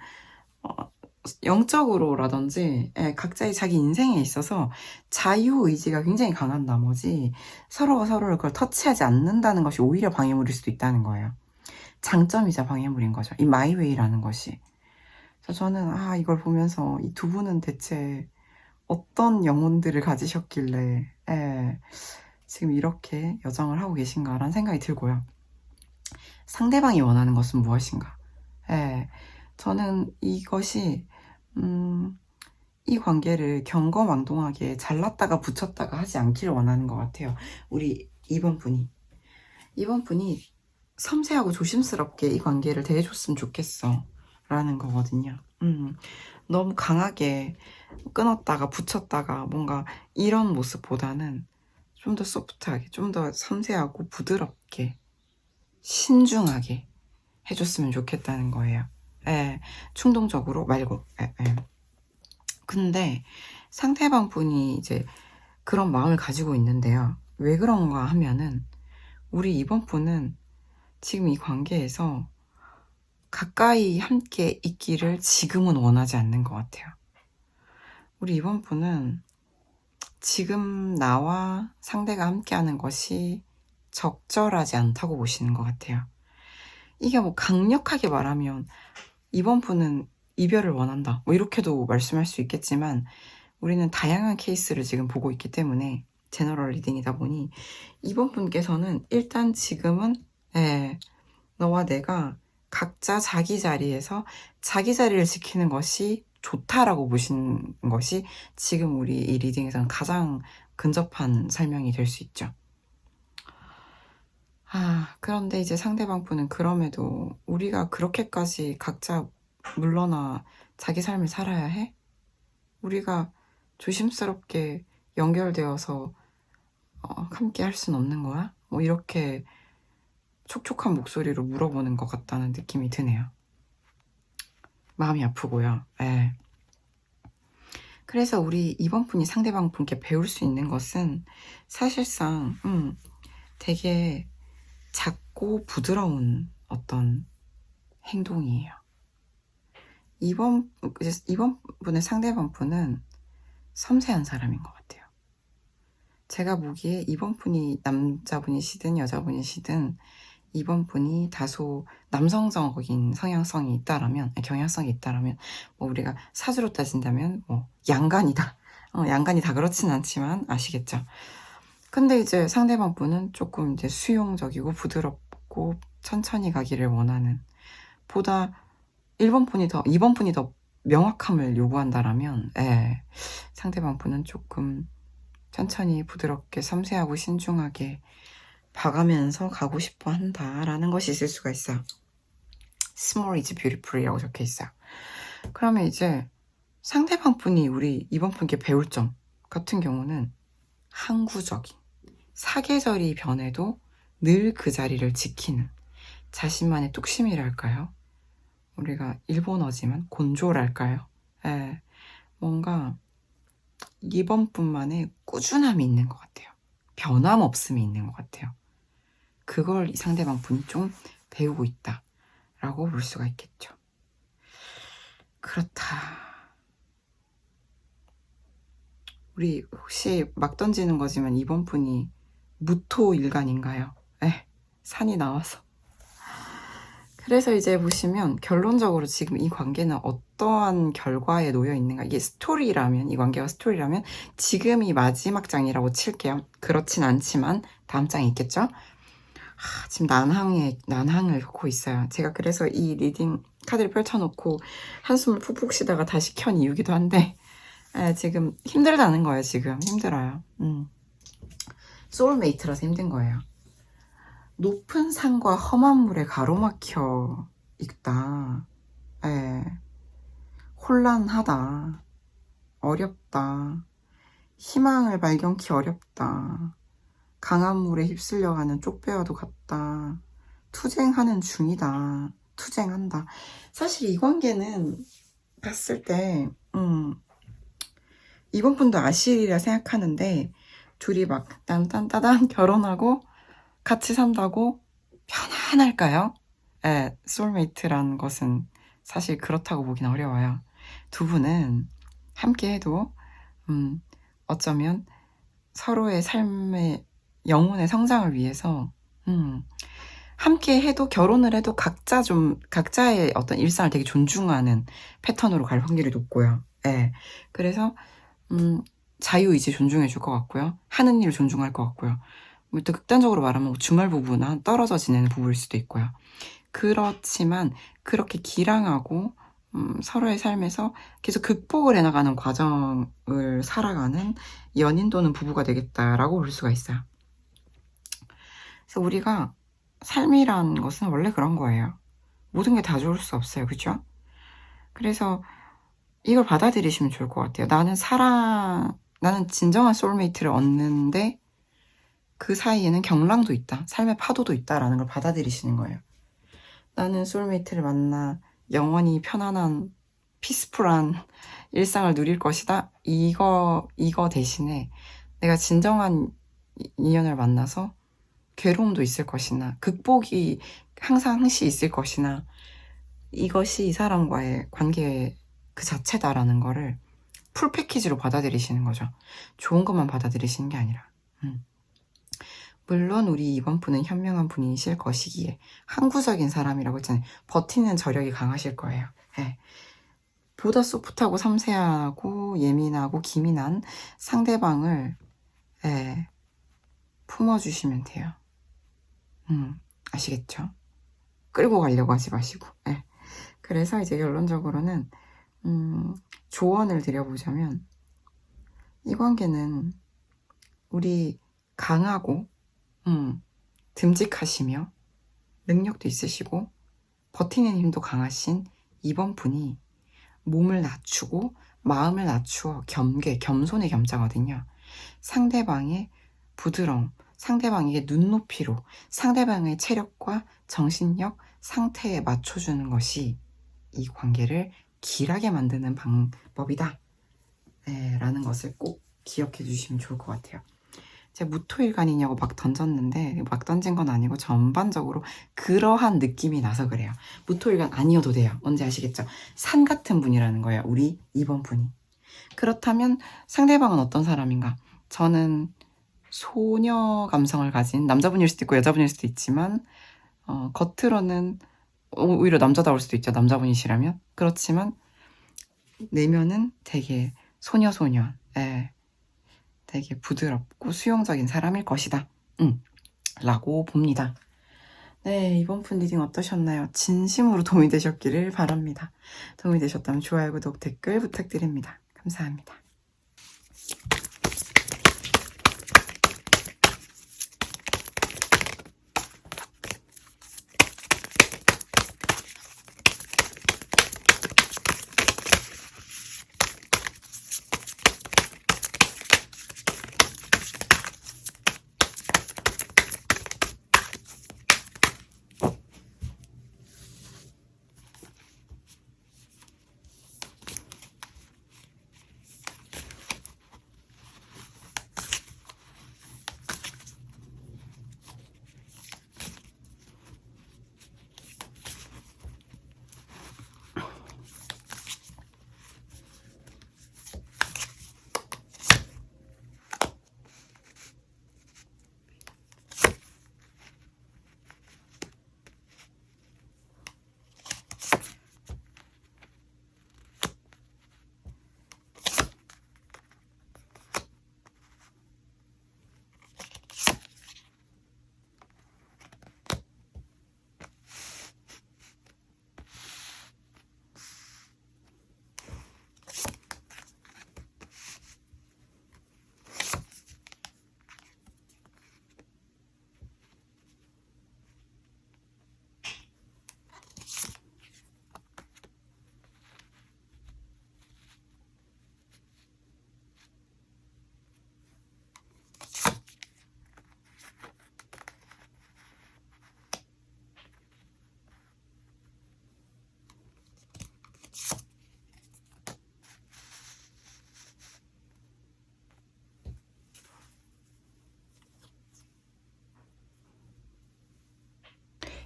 영적으로라든지 각자의 자기 인생에 있어서 자유의지가 굉장히 강한 나머지 서로가 서로를 그걸 터치하지 않는다는 것이 오히려 방해물일 수도 있다는 거예요. 장점이자 방해물인 거죠. 이 마이웨이라는 것이. 그래서 저는 이걸 보면서 이 두 분은 대체 어떤 영혼들을 가지셨길래 지금 이렇게 여정을 하고 계신가라는 생각이 들고요. 상대방이 원하는 것은 무엇인가? 저는 이것이 이 관계를 경거망동하게 잘랐다가 붙였다가 하지 않기를 원하는 것 같아요. 우리 2번 분이 섬세하고 조심스럽게 이 관계를 대해줬으면 좋겠어 라는 거거든요. 너무 강하게 끊었다가 붙였다가 뭔가 이런 모습보다는 좀 더 소프트하게, 좀 더 섬세하고 부드럽게, 신중하게 해줬으면 좋겠다는 거예요. 예, 충동적으로 말고. 예, 예. 근데 상대방 분이 이제 그런 마음을 가지고 있는데요. 왜 그런가 하면은 우리 이번 분은 지금 이 관계에서 가까이 함께 있기를 지금은 원하지 않는 것 같아요. 우리 이번 분은 지금 나와 상대가 함께하는 것이 적절하지 않다고 보시는 것 같아요. 이게 뭐 강력하게 말하면 이번 분은 이별을 원한다 뭐 이렇게도 말씀할 수 있겠지만 우리는 다양한 케이스를 지금 보고 있기 때문에 제너럴 리딩이다 보니 이번 분께서는 일단 지금은 너와 내가 각자 자기 자리에서 자기 자리를 지키는 것이 좋다라고 보시는 것이 지금 우리 이 리딩에서는 가장 근접한 설명이 될 수 있죠. 그런데 이제 상대방 분은 그럼에도 우리가 그렇게까지 각자 물러나 자기 삶을 살아야 해? 우리가 조심스럽게 연결되어서 함께 할 순 없는 거야? 뭐 이렇게 촉촉한 목소리로 물어보는 것 같다는 느낌이 드네요. 마음이 아프고요. 네. 그래서 우리 이번 분이 상대방 분께 배울 수 있는 것은 사실상 되게 작고 부드러운 어떤 행동이에요. 이번 분의 상대방 분은 섬세한 사람인 것 같아요. 제가 보기에 이번 분이 남자분이시든 여자분이시든 이번 분이 다소 남성적인 성향성이 있다라면, 경향성이 있다라면, 뭐 우리가 사주로 따진다면 뭐 양간이다. 양간이 다 그렇진 않지만 아시겠죠? 근데 이제 상대방 분은 조금 이제 수용적이고 부드럽고 천천히 가기를 원하는, 보다 1번 분이 더 2번 분이 더 명확함을 요구한다라면 상대방 분은 조금 천천히 부드럽게 섬세하고 신중하게 봐가면서 가고 싶어 한다라는 것이 있을 수가 있어요. Small is beautiful이라고 적혀 있어요. 그러면 이제 상대방 분이 우리 이번 분께 배울 점 같은 경우는 항구적인, 사계절이 변해도 늘 그 자리를 지키는 자신만의 뚝심이랄까요? 우리가 일본어지만 곤조랄까요? 뭔가 이번 분만의 꾸준함이 있는 것 같아요. 변함없음이 있는 것 같아요. 그걸 이 상대방 분이 좀 배우고 있다라고 볼 수가 있겠죠. 그렇다. 우리 혹시 막 던지는 거지만 이번 분이 무토일간인가요? 산이 나와서. 그래서 이제 보시면 결론적으로 지금 이 관계는 어떠한 결과에 놓여 있는가, 이게 스토리라면, 이 관계가 스토리라면 지금이 마지막 장이라고 칠게요. 그렇진 않지만 다음 장이 있겠죠? 지금 난항을 겪고 있어요. 제가 그래서 이 리딩 카드를 펼쳐놓고 한숨을 푹푹 쉬다가 다시 켠 이유기도 한데 지금 힘들다는 거예요. 지금 힘들어요. 소울메이트라서 힘든 거예요. 높은 산과 험한 물에 가로막혀 있다. 혼란하다. 어렵다. 희망을 발견키 어렵다. 강한 물에 휩쓸려가는 쪽배와도 같다. 투쟁하는 중이다. 투쟁한다. 사실 이 관계는 봤을 때 이번 분도 아시리라 생각하는데 둘이 막 딴딴따단 결혼하고 같이 산다고 편안할까요? 소울메이트란 것은 사실 그렇다고 보긴 어려워요. 두 분은 함께해도 어쩌면 서로의 삶의 영혼의 성장을 위해서 함께 해도, 결혼을 해도 각자의 어떤 일상을 되게 존중하는 패턴으로 갈 확률이 높고요. 그래서 자유의지 존중해 줄 것 같고요. 하는 일을 존중할 것 같고요. 또 극단적으로 말하면 주말 부부나 떨어져 지내는 부부일 수도 있고요. 그렇지만 그렇게 기랑하고 서로의 삶에서 계속 극복을 해나가는 과정을 살아가는 연인 또는 부부가 되겠다라고 볼 수가 있어요. 그래서 우리가 삶이란 것은 원래 그런 거예요. 모든 게 다 좋을 수 없어요. 그죠? 그래서 이걸 받아들이시면 좋을 것 같아요. 나는 진정한 소울메이트를 얻는데 그 사이에는 경랑도 있다. 삶의 파도도 있다라는 걸 받아들이시는 거예요. 나는 소울메이트를 만나 영원히 편안한 피스풀한 일상을 누릴 것이다. 이거 대신에 내가 진정한 인연을 만나서 괴로움도 있을 것이나 극복이 항시 있을 것이나 이것이 이 사람과의 관계 그 자체다라는 거를 풀 패키지로 받아들이시는 거죠. 좋은 것만 받아들이시는 게 아니라. 물론 우리 이번 분은 현명한 분이실 것이기에 항구적인 사람이라고 했잖아요. 버티는 저력이 강하실 거예요. 네. 보다 소프트하고 섬세하고 예민하고 기민한 상대방을 품어주시면 돼요. 아시겠죠? 끌고 가려고 하지 마시고. 그래서 이제 결론적으로는 조언을 드려보자면 이 관계는 우리 강하고 듬직하시며 능력도 있으시고 버티는 힘도 강하신 이번 분이 몸을 낮추고 마음을 낮추어 겸손의 겸자거든요. 상대방의 부드러움, 상대방에게 눈높이로 상대방의 체력과 정신력, 상태에 맞춰주는 것이 이 관계를 길하게 만드는 방법이다. 라는 것을 꼭 기억해 주시면 좋을 것 같아요. 제가 무토일간이냐고 막 던졌는데 막 던진 건 아니고 전반적으로 그러한 느낌이 나서 그래요. 무토일간 아니어도 돼요. 뭔지 아시겠죠? 산 같은 분이라는 거예요. 우리 이번 분이. 그렇다면 상대방은 어떤 사람인가? 저는 소녀 감성을 가진 남자분일 수도 있고 여자분일 수도 있지만 겉으로는 오히려 남자다울 수도 있죠. 남자분이시라면. 그렇지만 내면은 되게 소녀 되게 부드럽고 수용적인 사람일 것이다. 라고 봅니다. 네, 이번 분 리딩 어떠셨나요? 진심으로 도움이 되셨기를 바랍니다. 도움이 되셨다면 좋아요, 구독, 댓글 부탁드립니다. 감사합니다.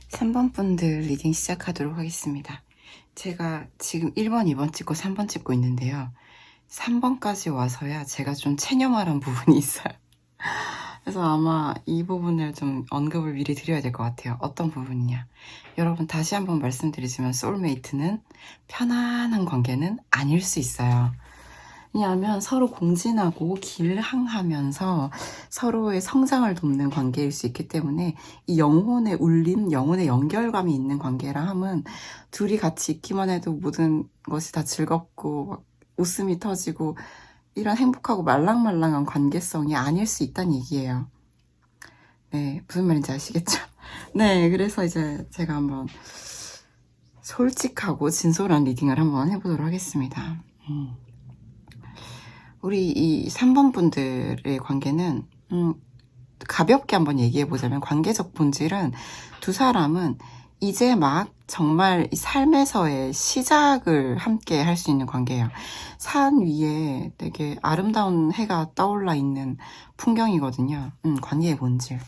삼 번 분들 리딩 시작하도록 하겠습니다. 제가 지금 1번, 2번 찍고 3번 찍고 있는데요. 3번까지 와서야 제가 좀 체념하는 부분이 있어요. 그래서 아마 이 부분을 좀 언급을 미리 드려야 될 것 같아요. 어떤 부분이냐. 여러분 다시 한번 말씀드리지만 소울메이트는 편안한 관계는 아닐 수 있어요. 왜냐하면 서로 공진하고 길항하면서 서로의 성장을 돕는 관계일 수 있기 때문에 이 영혼의 울림, 영혼의 연결감이 있는 관계라 함은 둘이 같이 있기만 해도 모든 것이 다 즐겁고 막 웃음이 터지고 이런 행복하고 말랑말랑한 관계성이 아닐 수 있다는 얘기예요. 네, 무슨 말인지 아시겠죠? 네, 그래서 이제 제가 한번 솔직하고 진솔한 리딩을 한번 해보도록 하겠습니다. 우리 이 3번 분들의 관계는 가볍게 한번 얘기해보자면 관계적 본질은 두 사람은 이제 막 정말 이 삶에서의 시작을 함께 할 수 있는 관계예요. 산 위에 되게 아름다운 해가 떠올라 있는 풍경이거든요. 관계의 본질.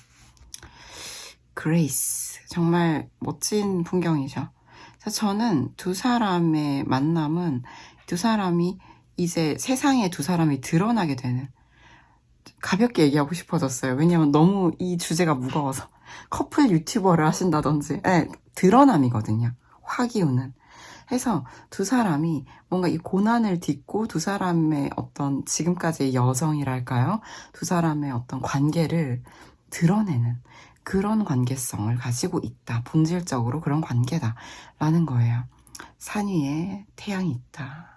그레이스. 정말 멋진 풍경이죠. 그래서 저는 두 사람의 만남은 두 사람이 이제 세상에 두 사람이 드러나게 되는, 가볍게 얘기하고 싶어졌어요. 왜냐면 너무 이 주제가 무거워서. 커플 유튜버를 하신다든지, 드러남이거든요. 화기우는. 해서 두 사람이 뭔가 이 고난을 딛고 두 사람의 어떤 지금까지의 여정이랄까요? 두 사람의 어떤 관계를 드러내는 그런 관계성을 가지고 있다. 본질적으로 그런 관계다. 라는 거예요. 산 위에 태양이 있다.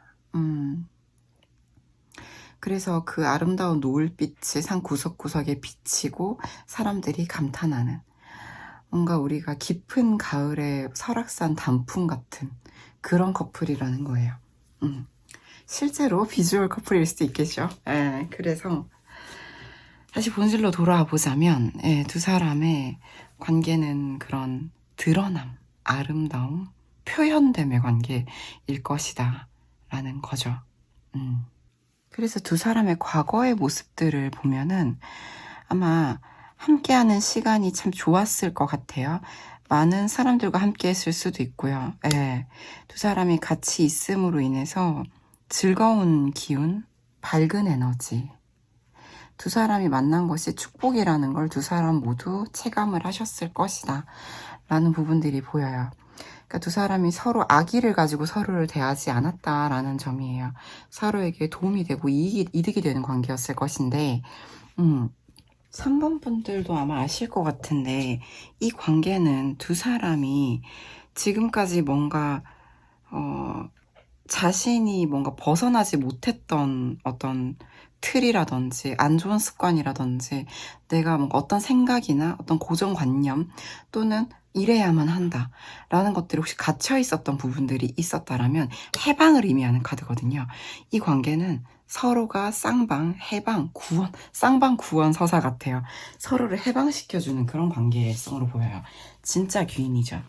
그래서 그 아름다운 노을빛이 산 구석구석에 비치고 사람들이 감탄하는, 뭔가 우리가 깊은 가을의 설악산 단풍 같은 그런 커플이라는 거예요. 실제로 비주얼 커플일 수도 있겠죠. 그래서 다시 본질로 돌아와 보자면 두 사람의 관계는 그런 드러남, 아름다움, 표현됨의 관계일 것이다 라는 거죠. 그래서 두 사람의 과거의 모습들을 보면은 아마 함께하는 시간이 참 좋았을 것 같아요. 많은 사람들과 함께 했을 수도 있고요. 두 사람이 같이 있음으로 인해서 즐거운 기운, 밝은 에너지, 두 사람이 만난 것이 축복이라는 걸 두 사람 모두 체감을 하셨을 것이다 라는 부분들이 보여요. 그러니까 두 사람이 서로 악의를 가지고 서로를 대하지 않았다라는 점이에요. 서로에게 도움이 되고 이득이 되는 관계였을 것인데 3번 분들도 아마 아실 것 같은데 이 관계는 두 사람이 지금까지 뭔가 자신이 뭔가 벗어나지 못했던 어떤 틀이라든지 안 좋은 습관이라든지 내가 뭔가 어떤 생각이나 어떤 고정관념 또는 이래야만 한다 라는 것들이 혹시 갇혀 있었던 부분들이 있었다라면 해방을 의미하는 카드거든요. 이 관계는 서로가 쌍방, 해방, 구원, 쌍방 구원 서사 같아요. 서로를 해방시켜주는 그런 관계성으로 보여요. 진짜 귀인이죠.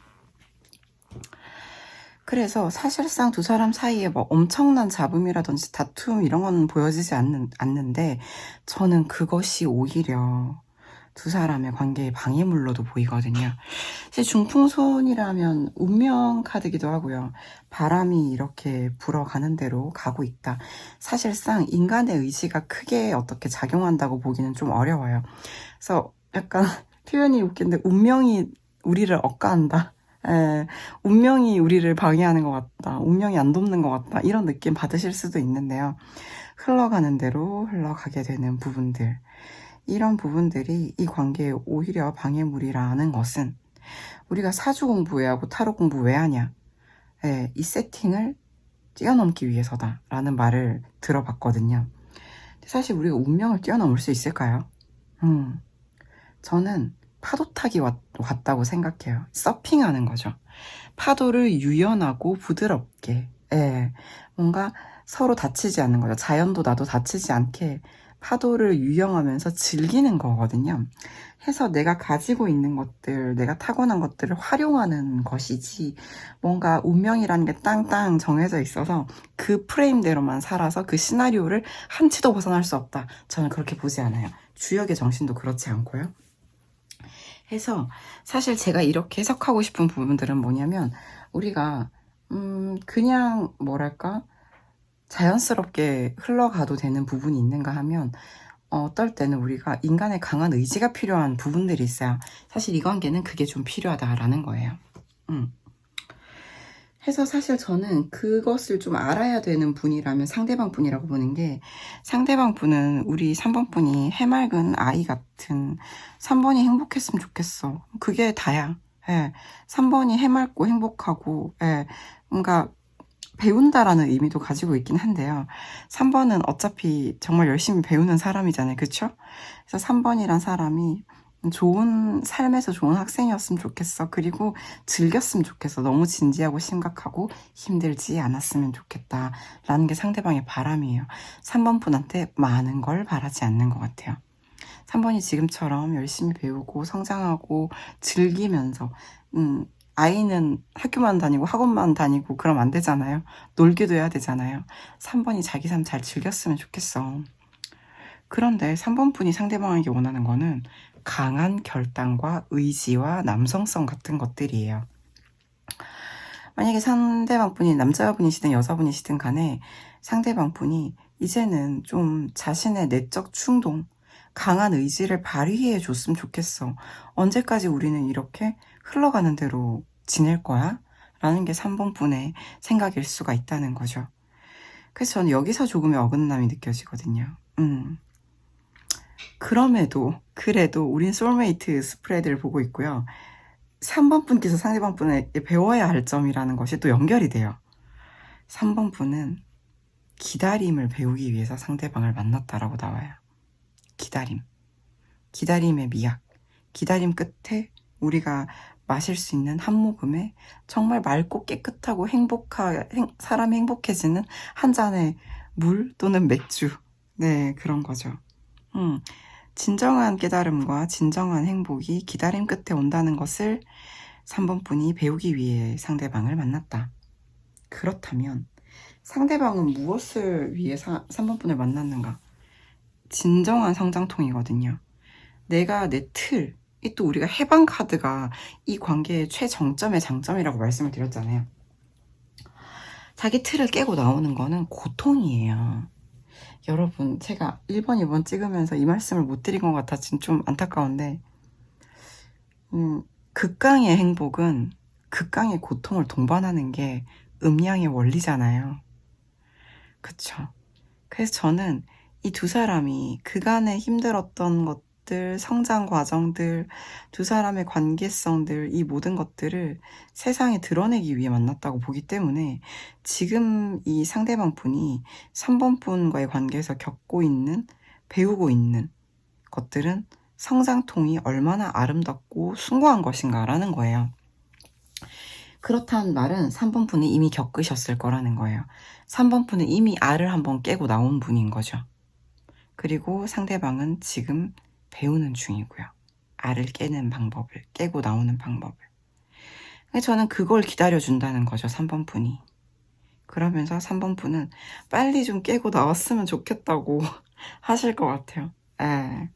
그래서 사실상 두 사람 사이에 뭐 엄청난 잡음이라든지 다툼 이런 건 보여지지 않는데 저는 그것이 오히려 두 사람의 관계의 방해물로도 보이거든요. 사실 중풍손이라면 운명 카드기도 하고요. 바람이 이렇게 불어가는 대로 가고 있다. 사실상 인간의 의지가 크게 어떻게 작용한다고 보기는 좀 어려워요. 그래서 약간 표현이 웃긴데 운명이 우리를 억까한다. 운명이 우리를 방해하는 것 같다. 운명이 안 돕는 것 같다. 이런 느낌 받으실 수도 있는데요. 흘러가는 대로 흘러가게 되는 부분들. 이런 부분들이 이 관계에 오히려 방해물이라는 것은 우리가 사주 공부 왜 하고 타로 공부 왜 하냐. 이 세팅을 뛰어넘기 위해서다. 라는 말을 들어봤거든요. 사실 우리가 운명을 뛰어넘을 수 있을까요? 저는 파도 타기 같다고 생각해요. 서핑하는 거죠. 파도를 유연하고 부드럽게, 뭔가 서로 다치지 않는 거죠. 자연도 나도 다치지 않게 파도를 유영하면서 즐기는 거거든요. 해서 내가 가지고 있는 것들, 내가 타고난 것들을 활용하는 것이지, 뭔가 운명이라는 게 땅땅 정해져 있어서 그 프레임대로만 살아서 그 시나리오를 한 치도 벗어날 수 없다. 저는 그렇게 보지 않아요. 주역의 정신도 그렇지 않고요. 해서 사실 제가 이렇게 해석하고 싶은 부분들은 뭐냐면 우리가 그냥 뭐랄까 자연스럽게 흘러가도 되는 부분이 있는가 하면 어떨 때는 우리가 인간의 강한 의지가 필요한 부분들이 있어요. 사실 이 관계는 그게 좀 필요하다라는 거예요. 해서 사실 저는 그것을 좀 알아야 되는 분이라면 상대방 분이라고 보는 게, 상대방 분은 우리 3번 분이 해맑은 아이 같은 3번이 행복했으면 좋겠어. 그게 다야. 예. 3번이 해맑고 행복하고, 예. 뭔가 배운다라는 의미도 가지고 있긴 한데요. 3번은 어차피 정말 열심히 배우는 사람이잖아요. 그쵸? 그래서 3번이란 사람이 좋은 삶에서 좋은 학생이었으면 좋겠어. 그리고 즐겼으면 좋겠어. 너무 진지하고 심각하고 힘들지 않았으면 좋겠다 라는 게 상대방의 바람이에요. 3번 분한테 많은 걸 바라지 않는 것 같아요. 3번이 지금처럼 열심히 배우고 성장하고 즐기면서, 아이는 학교만 다니고 학원만 다니고 그러면 안 되잖아요. 놀기도 해야 되잖아요. 3번이 자기 삶 잘 즐겼으면 좋겠어. 그런데 3번 분이 상대방에게 원하는 거는 강한 결단과 의지와 남성성 같은 것들이에요. 만약에 상대방 분이 남자분이시든 여자분이시든 간에 상대방 분이 이제는 좀 자신의 내적 충동, 강한 의지를 발휘해 줬으면 좋겠어. 언제까지 우리는 이렇게 흘러가는 대로 지낼 거야? 라는 게 3번 분의 생각일 수가 있다는 거죠. 그래서 저는 여기서 조금의 어긋남이 느껴지거든요. 그래도 우린 소울메이트 스프레드를 보고 있고요. 3번 분께서 상대방 분에게 배워야 할 점이라는 것이 또 연결이 돼요. 3번 분은 기다림을 배우기 위해서 상대방을 만났다라고 나와요. 기다림의 미학. 기다림 끝에 우리가 마실 수 있는 한 모금에 정말 맑고 깨끗하고 사람이 행복해지는 한 잔의 물 또는 맥주. 네, 그런 거죠. 진정한 깨달음과 진정한 행복이 기다림 끝에 온다는 것을 3번 분이 배우기 위해 상대방을 만났다. 그렇다면 상대방은 무엇을 위해 3번 분을 만났는가? 진정한 성장통이거든요. 내가 내 틀, 이 또 우리가 해방 카드가 이 관계의 최정점의 장점이라고 말씀을 드렸잖아요. 자기 틀을 깨고 나오는 거는 고통이에요. 여러분, 제가 1번, 2번 찍으면서 이 말씀을 못 드린 것 같아 지금 좀 안타까운데, 극강의 행복은 극강의 고통을 동반하는 게 음양의 원리잖아요. 그쵸? 그래서 저는 이 두 사람이 그간에 힘들었던 것들, 성장 과정들, 두 사람의 관계성들, 이 모든 것들을 세상에 드러내기 위해 만났다고 보기 때문에 지금 이 상대방 분이 3번 분과의 관계에서 배우고 있는 것들은 성장통이 얼마나 아름답고 숭고한 것인가라는 거예요. 그렇다는 말은 3번 분이 이미 겪으셨을 거라는 거예요. 3번 분은 이미 알을 한번 깨고 나온 분인 거죠. 그리고 상대방은 지금 배우는 중이고요. 알을 깨는 방법을, 깨고 나오는 방법을. 저는 그걸 기다려준다는 거죠, 3번 분이. 그러면서 3번 분은 빨리 좀 깨고 나왔으면 좋겠다고 하실 것 같아요. 예.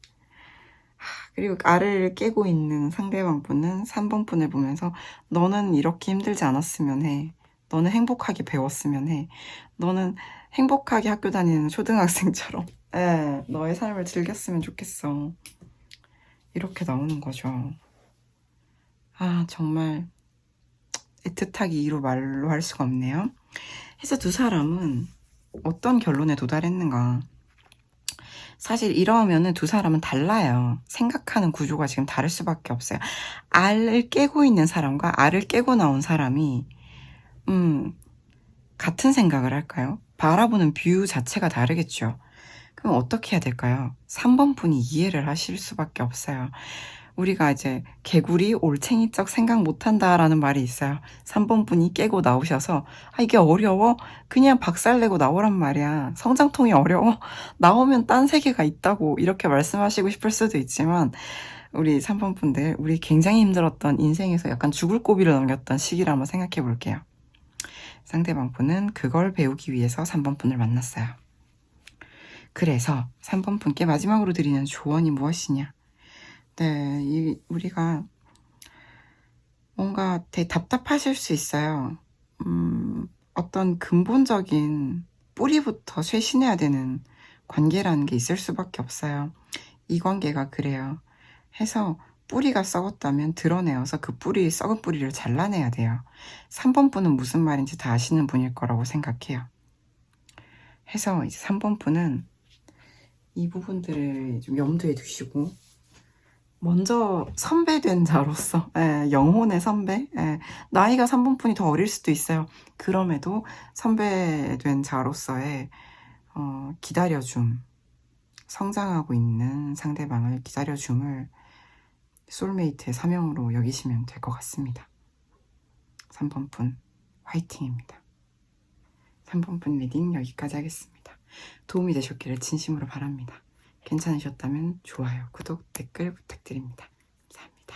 그리고 알을 깨고 있는 상대방 분은 3번 분을 보면서 너는 이렇게 힘들지 않았으면 해. 너는 행복하게 배웠으면 해. 너는 행복하게 학교 다니는 초등학생처럼 너의 삶을 즐겼으면 좋겠어. 이렇게 나오는 거죠. 아, 정말 애틋하게 이루 말로 할 수가 없네요. 그래서 두 사람은 어떤 결론에 도달했는가. 사실 이러면은 두 사람은 달라요. 생각하는 구조가 지금 다를 수밖에 없어요. 알을 깨고 있는 사람과 알을 깨고 나온 사람이 같은 생각을 할까요? 바라보는 뷰 자체가 다르겠죠. 그럼 어떻게 해야 될까요? 3번 분이 이해를 하실 수밖에 없어요. 우리가 이제 개구리 올챙이적 생각 못한다라는 말이 있어요. 3번 분이 깨고 나오셔서 이게 어려워? 그냥 박살내고 나오란 말이야. 성장통이 어려워? 나오면 딴 세계가 있다고 이렇게 말씀하시고 싶을 수도 있지만 우리 3번 분들, 우리 굉장히 힘들었던 인생에서 약간 죽을 고비를 넘겼던 시기를 한번 생각해 볼게요. 상대방 분은 그걸 배우기 위해서 3번 분을 만났어요. 그래서 3번 분께 마지막으로 드리는 조언이 무엇이냐? 네, 우리가 뭔가 되게 답답하실 수 있어요. 어떤 근본적인 뿌리부터 쇄신해야 되는 관계라는 게 있을 수밖에 없어요. 이 관계가 그래요. 해서 뿌리가 썩었다면 드러내어서 그 썩은 뿌리를 잘라내야 돼요. 3번 분은 무슨 말인지 다 아시는 분일 거라고 생각해요. 해서 이제 3번 분은 이 부분들을 좀 염두에 두시고, 먼저 선배된 자로서, 영혼의 선배, 나이가 3번 분이 더 어릴 수도 있어요. 그럼에도 선배된 자로서의 기다려줌, 성장하고 있는 상대방을 기다려줌을 소울메이트의 사명으로 여기시면 될 것 같습니다. 3번 분 화이팅입니다. 3번 분 리딩 여기까지 하겠습니다. 도움이 되셨기를 진심으로 바랍니다. 괜찮으셨다면 좋아요, 구독, 댓글 부탁드립니다. 감사합니다.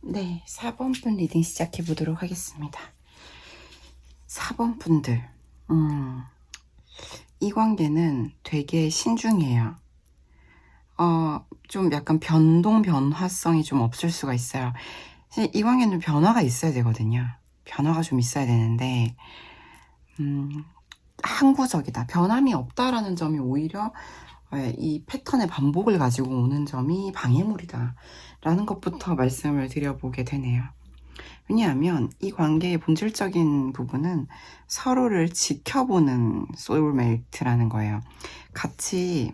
네, 4번 분 리딩 시작해 보도록 하겠습니다. 4번 분들, 이 관계는 되게 신중해요. 좀 약간 변화성이 좀 없을 수가 있어요. 이 관계는 변화가 있어야 되거든요. 변화가 좀 있어야 되는데, 항구적이다. 변함이 없다라는 점이 오히려 이 패턴의 반복을 가지고 오는 점이 방해물이다 라는 것부터 말씀을 드려보게 되네요. 왜냐하면 이 관계의 본질적인 부분은 서로를 지켜보는 소울메이트라는 거예요. 같이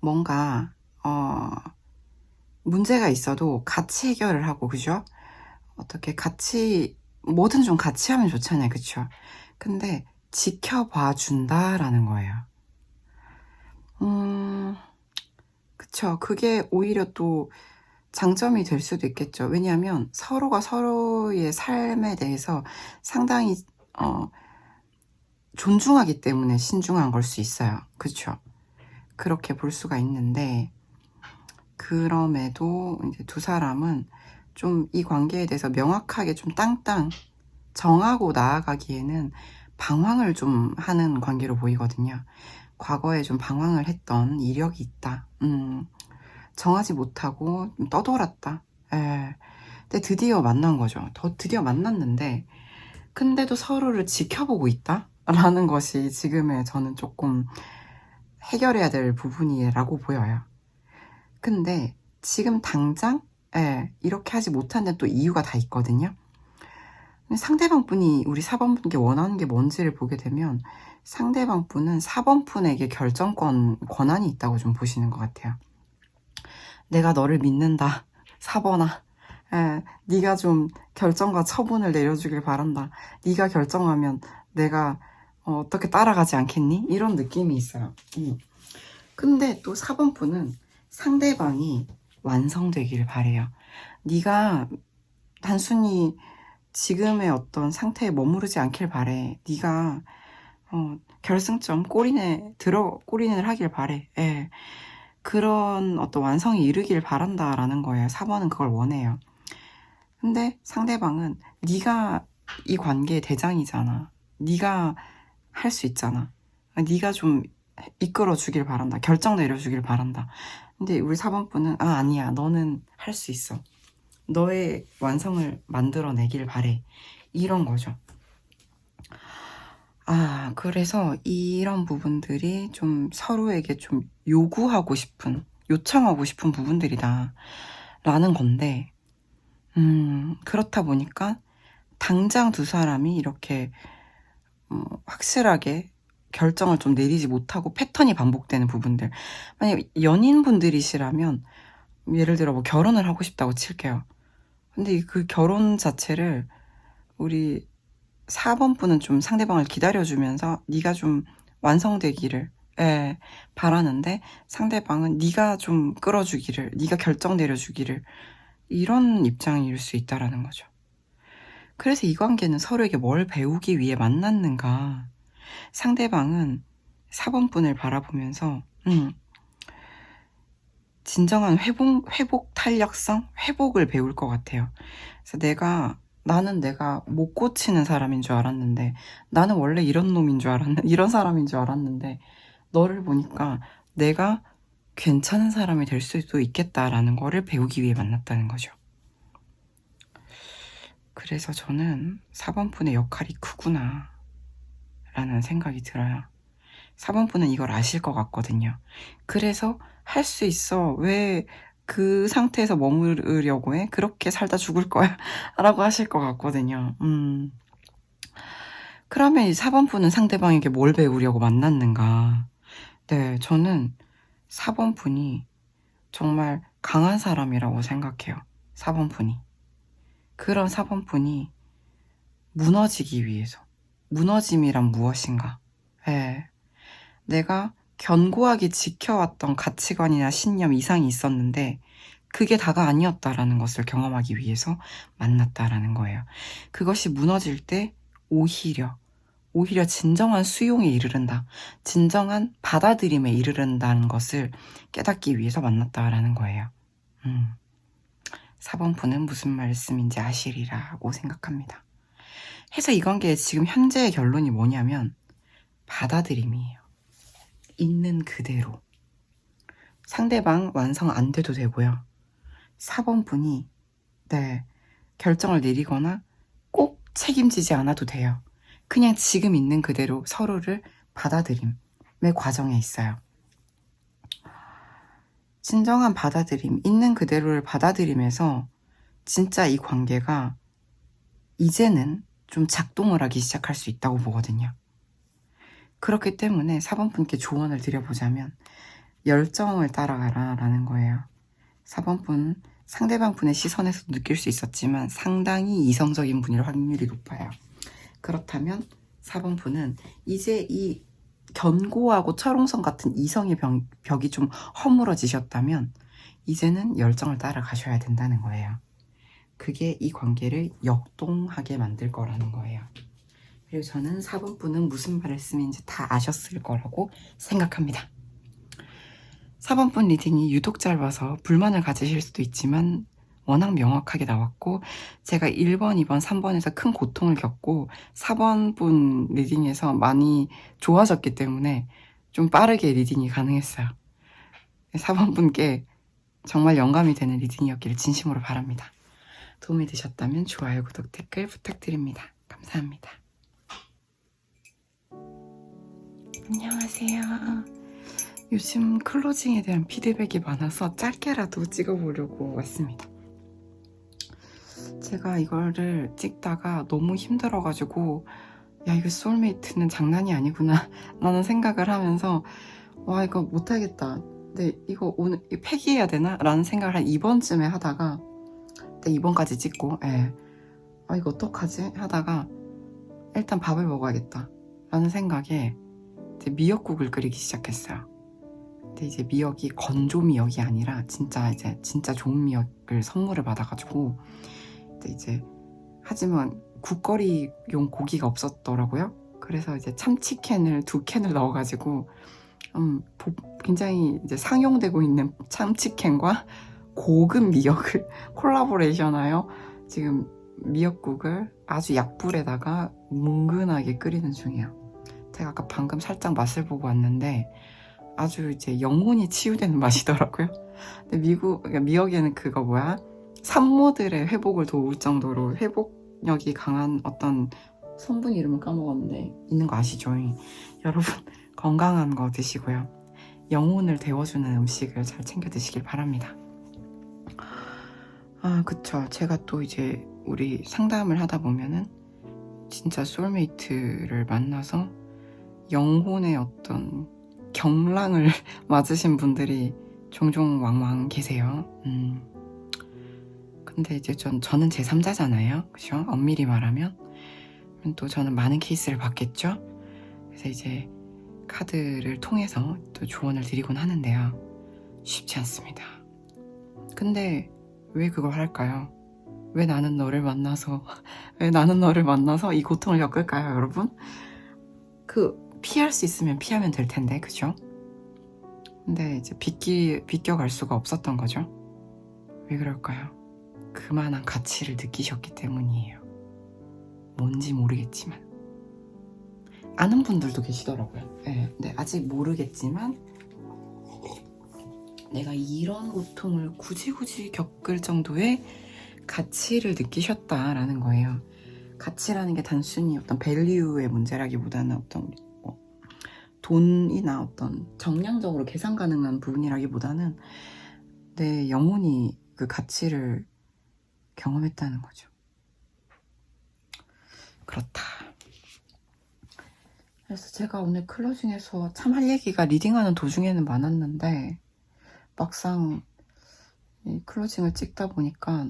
뭔가 문제가 있어도 같이 해결을 하고, 그죠? 어떻게 같이 뭐든 좀 같이 하면 좋잖아요, 그쵸? 근데 지켜봐 준다라는 거예요. 그쵸. 그게 오히려 또 장점이 될 수도 있겠죠. 왜냐하면 서로가 서로의 삶에 대해서 상당히 존중하기 때문에 신중한 걸 수 있어요. 그쵸. 그렇게 볼 수가 있는데, 그럼에도 이제 두 사람은 좀 이 관계에 대해서 명확하게 좀 땅땅 정하고 나아가기에는 방황을 좀 하는 관계로 보이거든요. 과거에 좀 방황을 했던 이력이 있다. 정하지 못하고 떠돌았다. 근데 드디어 만난 거죠. 드디어 만났는데, 근데도 서로를 지켜보고 있다? 라는 것이 지금의 저는 조금 해결해야 될 부분이라고 보여요. 근데 지금 당장 이렇게 하지 못한 데는 또 이유가 다 있거든요. 상대방 분이 우리 4번 분께 원하는 게 뭔지를 보게 되면 상대방 분은 4번 분에게 권한이 있다고 좀 보시는 것 같아요. 내가 너를 믿는다, 4번아. 네가 좀 결정과 처분을 내려주길 바란다. 네가 결정하면 내가 어떻게 따라가지 않겠니? 이런 느낌이 있어요. 근데 또 4번 분은 상대방이 완성되기를 바래요. 네가 단순히 지금의 어떤 상태에 머무르지 않길 바래. 네가 결승점 꼬리내를 하길 바래. 예. 그런 어떤 완성에 이르길 바란다라는 거예요. 4번은 그걸 원해요. 근데 상대방은 네가 이 관계의 대장이잖아. 네가 할 수 있잖아. 네가 좀 이끌어 주길 바란다. 결정 내려 주길 바란다. 근데 우리 4번 분은 아니야. 너는 할 수 있어. 너의 완성을 만들어내길 바래. 이런 거죠. 그래서 이런 부분들이 좀 서로에게 좀 요청하고 싶은 부분들이다. 라는 건데, 그렇다 보니까 당장 두 사람이 이렇게 확실하게 결정을 좀 내리지 못하고 패턴이 반복되는 부분들. 만약 연인분들이시라면 예를 들어 뭐 결혼을 하고 싶다고 칠게요. 근데 그 결혼 자체를 우리 4번 분은 좀 상대방을 기다려주면서 네가 좀 완성되기를 바라는데 상대방은 네가 좀 끌어주기를, 네가 결정 내려주기를, 이런 입장일 수 있다라는 거죠. 그래서 이 관계는 서로에게 뭘 배우기 위해 만났는가. 상대방은 4번 분을 바라보면서 진정한 회복 탄력성, 회복을 배울 것 같아요. 그래서 나는 내가 못 고치는 사람인 줄 알았는데, 나는 원래 이런 이런 사람인 줄 알았는데, 너를 보니까 내가 괜찮은 사람이 될 수도 있겠다라는 거를 배우기 위해 만났다는 거죠. 그래서 저는 4번 분의 역할이 크구나 라는 생각이 들어요. 4번 분은 이걸 아실 것 같거든요. 그래서 할 수 있어. 왜 그 상태에서 머무르려고 해? 그렇게 살다 죽을 거야. 라고 하실 것 같거든요. 그러면 이 4번 분은 상대방에게 뭘 배우려고 만났는가? 네, 저는 4번 분이 정말 강한 사람이라고 생각해요. 4번 분이. 그런 4번 분이 무너지기 위해서. 무너짐이란 무엇인가? 네. 내가 견고하게 지켜왔던 가치관이나 신념 이상이 있었는데 그게 다가 아니었다라는 것을 경험하기 위해서 만났다라는 거예요. 그것이 무너질 때 오히려 진정한 수용에 이르른다. 진정한 받아들임에 이르른다는 것을 깨닫기 위해서 만났다라는 거예요. 4번 분은 무슨 말씀인지 아시리라고 생각합니다. 해서 이 관계의 지금 현재의 결론이 뭐냐면 받아들임이에요. 있는 그대로. 상대방 완성 안 돼도 되고요. 4번 분이 결정을 내리거나 꼭 책임지지 않아도 돼요. 그냥 지금 있는 그대로 서로를 받아들임의 과정에 있어요. 진정한 받아들임, 있는 그대로를 받아들이면서 진짜 이 관계가 이제는 좀 작동을 하기 시작할 수 있다고 보거든요. 그렇기 때문에 4번 분께 조언을 드려보자면 열정을 따라가라 라는 거예요. 4번 분, 상대방 분의 시선에서 느낄 수 있었지만 상당히 이성적인 분일 확률이 높아요. 그렇다면 4번 분은 이제 이 견고하고 철옹성 같은 이성의 벽이 좀 허물어지셨다면 이제는 열정을 따라가셔야 된다는 거예요. 그게 이 관계를 역동하게 만들 거라는 거예요. 그리고 저는 4번 분은 무슨 말씀인지 다 아셨을 거라고 생각합니다. 4번 분 리딩이 유독 짧아서 불만을 가지실 수도 있지만 워낙 명확하게 나왔고 제가 1번, 2번, 3번에서 큰 고통을 겪고 4번 분 리딩에서 많이 좋아졌기 때문에 좀 빠르게 리딩이 가능했어요. 4번 분께 정말 영감이 되는 리딩이었기를 진심으로 바랍니다. 도움이 되셨다면 좋아요, 구독, 댓글 부탁드립니다. 감사합니다. 안녕하세요. 요즘 클로징에 대한 피드백이 많아서 짧게라도 찍어보려고 왔습니다. 제가 이거를 찍다가 너무 힘들어가지고 야, 이거 소울메이트는 장난이 아니구나 라는 생각을 하면서 와, 이거 못하겠다. 근데 이거 오늘 폐기해야 되나? 라는 생각을 한 2번쯤에 하다가 2번까지 찍고 이거 어떡하지? 하다가 일단 밥을 먹어야겠다 라는 생각에 미역국을 끓이기 시작했어요. 근데 이제 미역이 건조 미역이 아니라 진짜 좋은 미역을 선물을 받아가지고 이제 하지만 국거리용 고기가 없었더라고요. 그래서 이제 참치캔을 2캔을 넣어가지고 굉장히 이제 상용되고 있는 참치캔과 고급 미역을 콜라보레이션하여 지금 미역국을 아주 약불에다가 뭉근하게 끓이는 중이에요. 제가 아까 방금 살짝 맛을 보고 왔는데 아주 이제 영혼이 치유되는 맛이더라고요. 근데 미역에는 그거 뭐야? 산모들의 회복을 도울 정도로 회복력이 강한 어떤 성분 이름을 까먹었는데 있는 거 아시죠? 여러분 건강한 거 드시고요. 영혼을 데워주는 음식을 잘 챙겨 드시길 바랍니다. 아, 그쵸. 제가 또 이제 우리 상담을 하다 보면은 진짜 소울메이트를 만나서 영혼의 어떤 경랑을 맞으신 분들이 종종 왕왕 계세요. 근데 이제 저는 제3자잖아요. 그죠? 엄밀히 말하면. 또 저는 많은 케이스를 봤겠죠? 그래서 이제 카드를 통해서 또 조언을 드리곤 하는데요. 쉽지 않습니다. 근데 왜 그걸 할까요? 왜 나는 너를 만나서 이 고통을 겪을까요, 여러분? 피할 수 있으면 피하면 될 텐데, 그죠? 근데 이제 비껴갈 수가 없었던 거죠. 왜 그럴까요? 그만한 가치를 느끼셨기 때문이에요. 뭔지 모르겠지만. 아는 분들도 계시더라고요. 네, 아직 모르겠지만 내가 이런 고통을 굳이 겪을 정도의 가치를 느끼셨다라는 거예요. 가치라는 게 단순히 어떤 밸류의 문제라기보다는 어떤 돈이나 어떤 정량적으로 계산 가능한 부분이라기보다는 내 영혼이 그 가치를 경험했다는 거죠. 그렇다. 그래서 제가 오늘 클로징에서 참 할 얘기가 리딩하는 도중에는 많았는데 막상 이 클로징을 찍다 보니까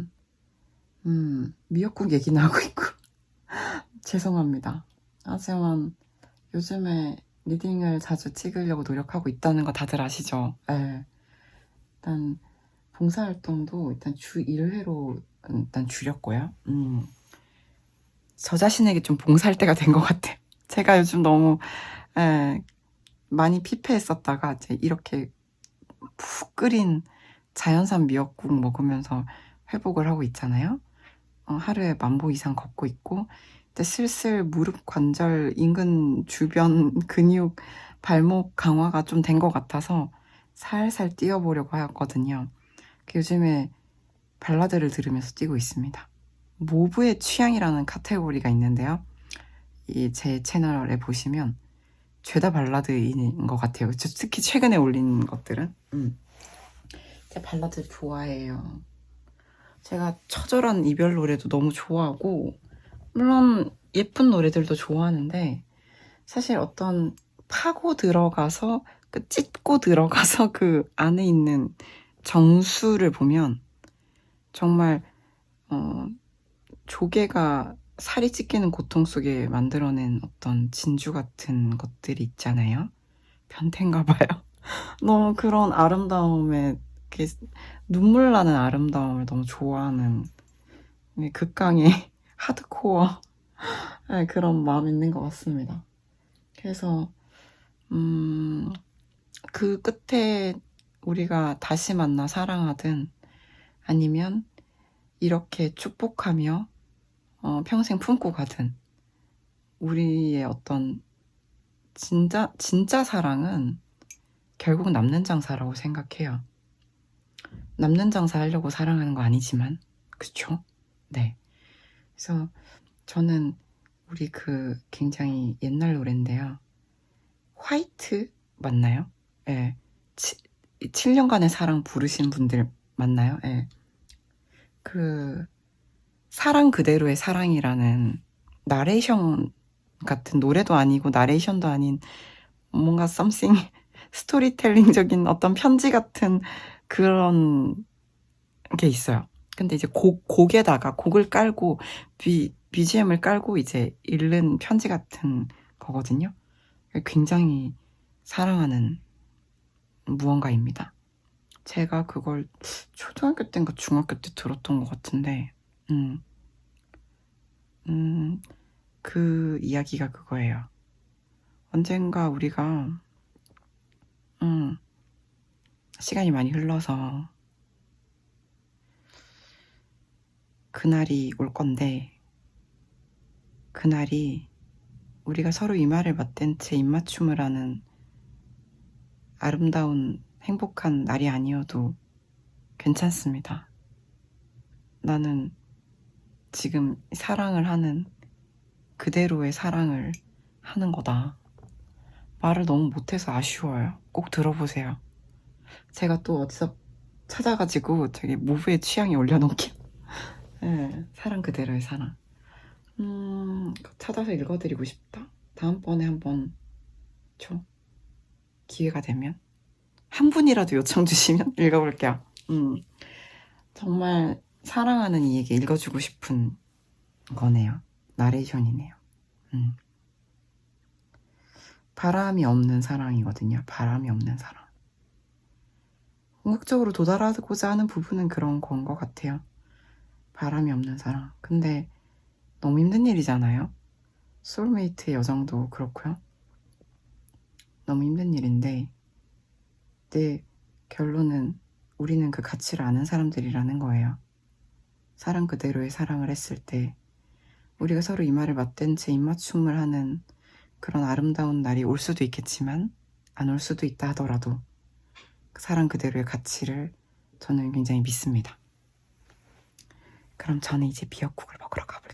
미역국 얘기 나오고 있고 죄송합니다. 하지만 요즘에 리딩을 자주 찍으려고 노력하고 있다는 거 다들 아시죠? 네. 일단 봉사활동도 일단 주 1회로 일단 줄였고요. 저 자신에게 좀 봉사할 때가 된 것 같아요. 제가 요즘 너무 많이 피폐했었다가 이제 이렇게 푹 끓인 자연산 미역국 먹으면서 회복을 하고 있잖아요. 하루에 10,000보 이상 걷고 있고 이제 슬슬 무릎 관절 인근 주변 근육 발목 강화가 좀 된 것 같아서 살살 뛰어보려고 하거든요. 요즘에 발라드를 들으면서 뛰고 있습니다. 모브의 취향이라는 카테고리가 있는데요. 제 채널에 보시면 죄다 발라드인 것 같아요. 특히 최근에 올린 것들은 제가 발라드 좋아해요. 제가 처절한 이별 노래도 너무 좋아하고 물론 예쁜 노래들도 좋아하는데 사실 어떤 파고 들어가서 찢고 들어가서 그 안에 있는 정수를 보면 정말 조개가 살이 찢기는 고통 속에 만들어낸 어떤 진주 같은 것들이 있잖아요. 변태인가 봐요. 너무 그런 아름다움에 눈물 나는 아름다움을 너무 좋아하는 극강의 하드코어 그런 마음이 있는 것 같습니다. 그래서 그 끝에 우리가 다시 만나 사랑하든 아니면 이렇게 축복하며 평생 품고 가든 우리의 어떤 진짜 사랑은 결국 남는 장사라고 생각해요. 남는 장사 하려고 사랑하는 거 아니지만 그쵸? 네. 그래서 저는 우리 굉장히 옛날 노래인데요. 화이트 맞나요? 네. 7년간의 사랑 부르신 분들 맞나요? 네. 사랑 그대로의 사랑이라는 나레이션 같은 노래도 아니고 나레이션도 아닌 뭔가 something 스토리텔링적인 어떤 편지 같은 그런 게 있어요. 근데 이제 곡에다가 곡을 깔고 BGM을 깔고 이제 읽는 편지 같은 거거든요. 굉장히 사랑하는 무언가입니다. 제가 그걸 초등학교 때인가 중학교 때 들었던 것 같은데, 그 이야기가 그거예요. 언젠가 우리가, 시간이 많이 흘러서 그날이 올 건데, 그날이 우리가 서로 이마를 맞댄 채 입맞춤을 하는 아름다운 행복한 날이 아니어도 괜찮습니다. 나는 지금 사랑을 하는 그대로의 사랑을 하는 거다. 말을 너무 못해서 아쉬워요. 꼭 들어보세요. 제가 또 어디서 찾아가지고 저기 무브에 취향이 올려놓을게요. 네, 사랑 그대로의 사랑. 찾아서 읽어드리고 싶다. 다음번에 한번 기회가 되면 한 분이라도 요청 주시면 읽어볼게요. 정말 사랑하는 이에게 읽어주고 싶은 거네요. 나레이션이네요. 바람이 없는 사랑이거든요. 바람이 없는 사랑. 궁극적으로 도달하고자 하는 부분은 그런 건 것 같아요. 바람이 없는 사랑. 근데 너무 힘든 일이잖아요. 소울메이트의 여정도 그렇고요. 너무 힘든 일인데 내 결론은 우리는 그 가치를 아는 사람들이라는 거예요. 사랑 그대로의 사랑을 했을 때 우리가 서로 이마를 맞댄 채 입맞춤을 하는 그런 아름다운 날이 올 수도 있겠지만 안 올 수도 있다 하더라도 사랑 그대로의 가치를 저는 굉장히 믿습니다. 그럼 저는 이제 미역국을 먹으러 가볼게요.